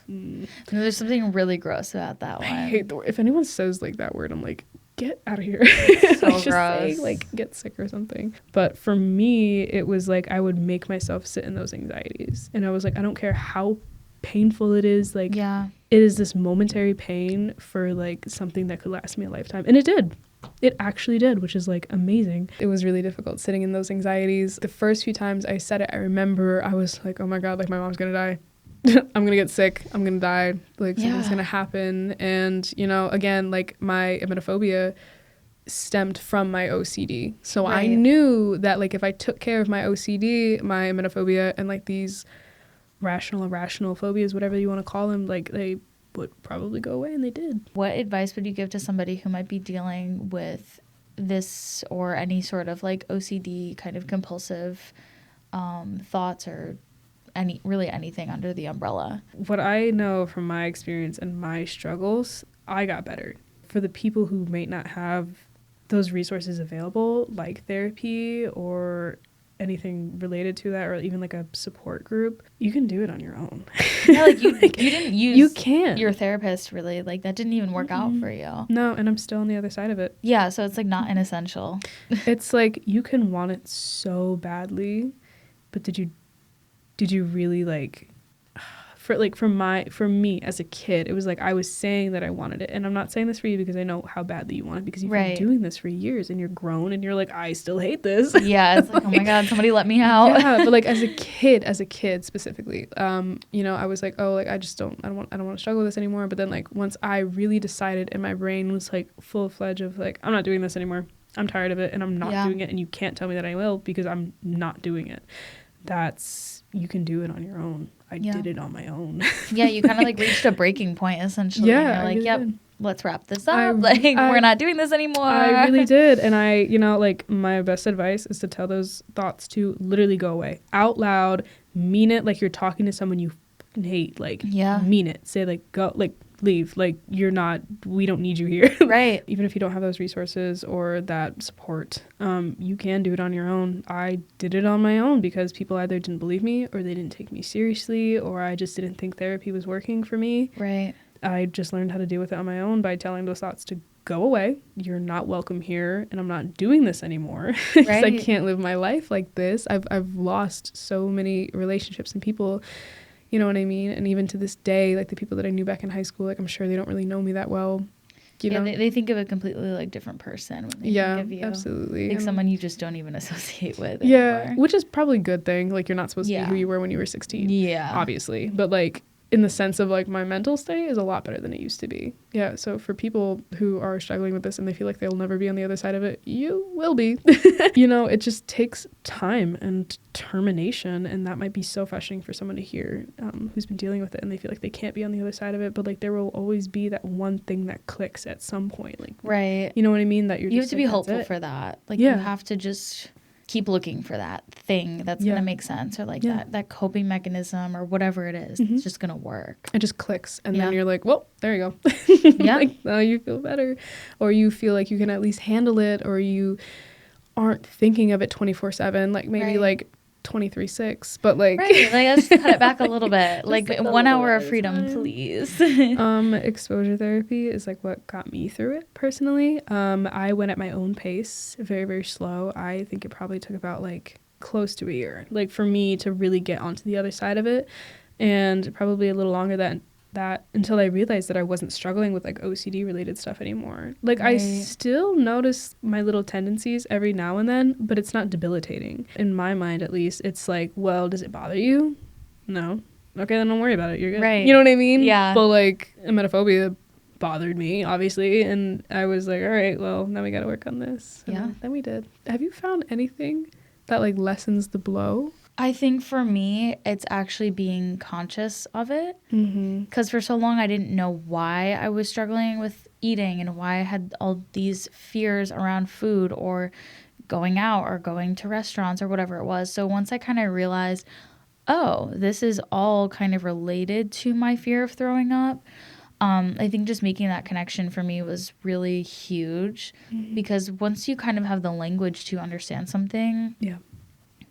there's something really gross about that one. I hate the word. If anyone says like that word, I'm like, get out of here. So like, gross. Just say like get sick or something. But for me, it was like I would make myself sit in those anxieties, and I was like, I don't care how painful it is. Like it is this momentary pain for like something that could last me a lifetime, and it did. It actually did, which is like amazing. It was really difficult sitting in those anxieties. The first few times I said it, I remember I was like, oh my God, like my mom's gonna die. I'm gonna get sick. I'm gonna die. Like something's gonna happen. And, you know, again, like my emetophobia stemmed from my OCD. So I knew that like if I took care of my OCD, my emetophobia, and like these rational, irrational phobias, whatever you want to call them, like they would probably go away, and they did. What advice would you give to somebody who might be dealing with this or any sort of like OCD kind of compulsive thoughts or anything under the umbrella? What I know from my experience and my struggles, I got better. For the people who may not have those resources available, like therapy or anything related to that, or even like a support group, you can do it on your own. Yeah, like you didn't use you can't. Your therapist really, like that didn't even work out for you. No, and I'm still on the other side of it. Yeah, so it's like not an essential. It's like you can want it so badly, but did you really like for me as a kid, it was like I was saying that I wanted it, and I'm not saying this for you because I know how badly you want it, because you've been doing this for years and you're grown and you're like, I still hate this. Yeah, it's like, oh my God, somebody let me out. Yeah, but like as a kid specifically, you know, I was like, oh, like I don't want to struggle with this anymore. But then like once I really decided, and my brain was like full-fledged of like, I'm not doing this anymore. I'm tired of it, and I'm not doing it, and you can't tell me that I will because I'm not doing it. You can do it on your own. I did it on my own. Yeah, you kind of like reached a breaking point essentially. Yeah, and you're like, let's wrap this up. We're not doing this anymore. I really did. And I, you know, like my best advice is to tell those thoughts to literally go away out loud, mean it like you're talking to someone you fucking hate. Like, mean it. Say like, go, like, leave. Like, we don't need you here. Right. Even if you don't have those resources or that support, you can do it on your own. I did it on my own because people either didn't believe me, or they didn't take me seriously, or I just didn't think therapy was working for me. Right. I just learned how to deal with it on my own by telling those thoughts to go away. You're not welcome here, and I'm not doing this anymore because I can't live my life like this. I've lost so many relationships and people, you know what I mean? And even to this day, like the people that I knew back in high school, like I'm sure they don't really know me that well. You know? They think of a completely like different person when they think of you. Absolutely. Like someone you just don't even associate with anymore. Which is probably a good thing. Like you're not supposed to be who you were when you were 16. Yeah. Obviously. But like in the sense of like my mental state is a lot better than it used to be. Yeah. So for people who are struggling with this and they feel like they'll never be on the other side of it, you will be. You know, it just takes time and determination, and that might be so frustrating for someone to hear who's been dealing with it and they feel like they can't be on the other side of it. But like there will always be that one thing that clicks at some point. Like, right. You know what I mean? That you have to be hopeful for that. Like you have to just keep looking for that thing that's going to make sense, or like that coping mechanism or whatever it is. It's just going to work. It just clicks. And then you're like, well, there you go. Yeah. Like, now you feel better, or you feel like you can at least handle it, or you aren't thinking of it 24/7, like maybe like 23/6, but like like let's cut it back a little bit, like 1 hour of freedom, please. Exposure therapy is like what got me through it personally. I went at my own pace, very, very slow. I think it probably took about like close to a year, like for me to really get onto the other side of it, and probably a little longer than that until I realized that I wasn't struggling with like OCD related stuff anymore. Like I still notice my little tendencies every now and then, but it's not debilitating. In my mind, at least, it's like, well, does it bother you? No. Okay, then don't worry about it. You're good. Right. You know what I mean? Yeah. But like emetophobia bothered me, obviously, and I was like, all right, well, now we got to work on this. And then we did. Have you found anything that like lessens the blow? I think for me, it's actually being conscious of it. Because for so long, I didn't know why I was struggling with eating and why I had all these fears around food or going out or going to restaurants or whatever it was. So once I kind of realized, oh, this is all kind of related to my fear of throwing up, I think just making that connection for me was really huge. Because once you kind of have the language to understand something,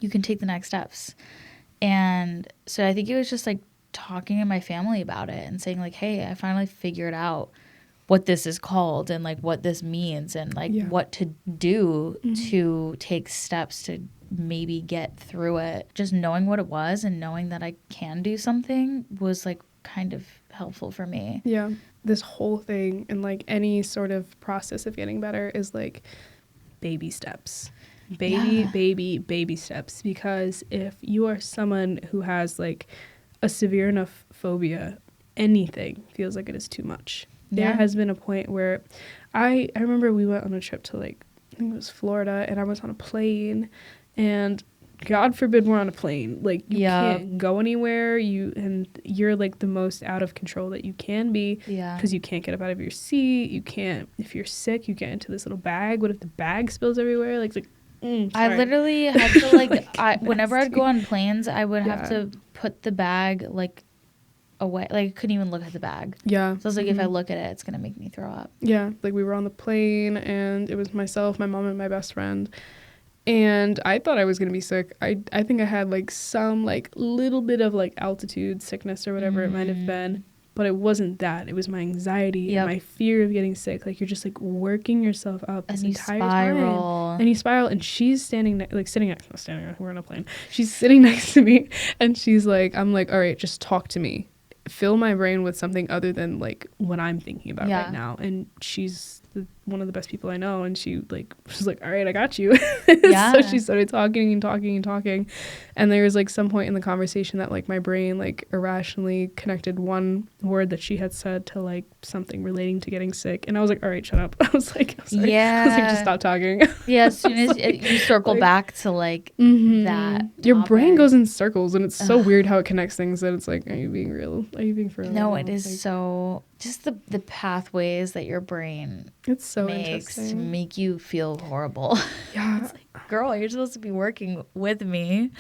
you can take the next steps. And so I think it was just like talking to my family about it and saying like, hey, I finally figured out what this is called and like what this means and like what to do to take steps to maybe get through it. Just knowing what it was and knowing that I can do something was like kind of helpful for me. Yeah. This whole thing and like any sort of process of getting better is like baby steps. Baby steps. Because if you are someone who has like a severe enough phobia, anything feels like it is too much. There has been a point where I remember we went on a trip to like, I think it was Florida, and I was on a plane, and God forbid we're on a plane. Like you can't go anywhere. You're like the most out of control that you can be. Because you can't get up out of your seat. You can't, if you're sick, you get into this little bag. What if the bag spills everywhere? Like I literally had to like whenever I'd go on planes, I would have to put the bag like away. Like I couldn't even look at the bag. So I was like, if I look at it, it's gonna make me throw up. Like we were on the plane, and it was myself, my mom, and my best friend. And I thought I was going to be sick. I think I had like some like little bit of like altitude sickness or whatever it might have been. But it wasn't that. It was my anxiety and my fear of getting sick. Like you're just like working yourself up this entire time. And you spiral. And she's sitting next, we're on a plane. She's sitting next to me, and she's like, I'm like, all right, just talk to me. Fill my brain with something other than like what I'm thinking about right now. And she's one of the best people I know, and she's like, all right, I got you. So she started talking, and there was like some point in the conversation that like my brain like irrationally connected one word that she had said to like something relating to getting sick, and I was like, all right, shut up. I was like just stop talking. As soon as you circle back to like that your brain goes in circles, and it's so weird how it connects things that it's like, are you being real? Are you being for real? No, it is like, so just the pathways that your brain makes to make you feel horrible. It's like, girl, you're supposed to be working with me.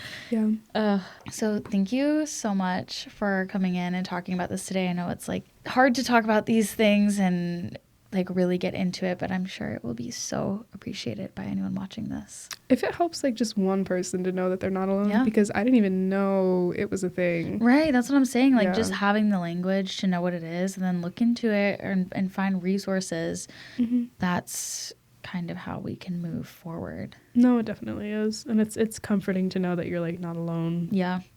So thank you so much for coming in and talking about this today. I know it's like hard to talk about these things and like really get into it, but I'm sure it will be so appreciated by anyone watching this. If it helps like just one person to know that they're not alone, because I didn't even know it was a thing. Right, that's what I'm saying. Like just having the language to know what it is, and then look into it and find resources. That's kind of how we can move forward. No, it definitely is. And it's comforting to know that you're like not alone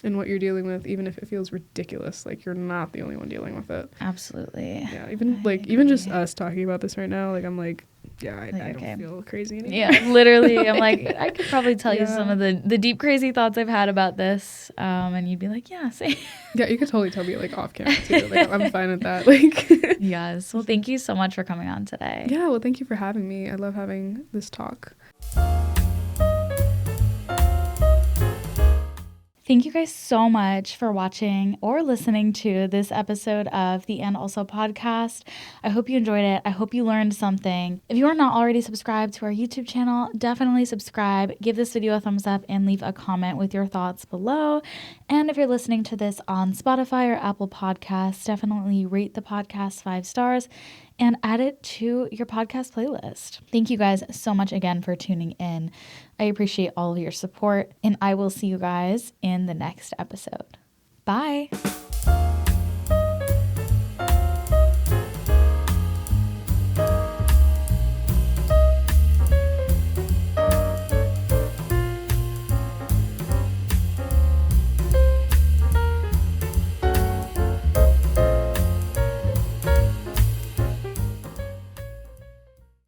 in what you're dealing with, even if it feels ridiculous. Like you're not the only one dealing with it. Absolutely. Even just us talking about this right now, like I'm like, I don't feel crazy anymore. Literally. I'm like, I could probably tell you some of the deep crazy thoughts I've had about this, and you'd be like, same. You could totally tell me like off camera too. Like I'm fine with that. Like yes. Well, thank you so much for coming on today. Well, thank you for having me. I love having this talk. Thank you guys so much for watching or listening to this episode of the And Also podcast. I hope you enjoyed it. I hope you learned something. If you are not already subscribed to our YouTube channel, definitely subscribe, give this video a thumbs up, and leave a comment with your thoughts below. And if you're listening to this on Spotify or Apple Podcasts, definitely rate the podcast 5 stars and add it to your podcast playlist. Thank you guys so much again for tuning in. I appreciate all of your support, and I will see you guys in the next episode. Bye.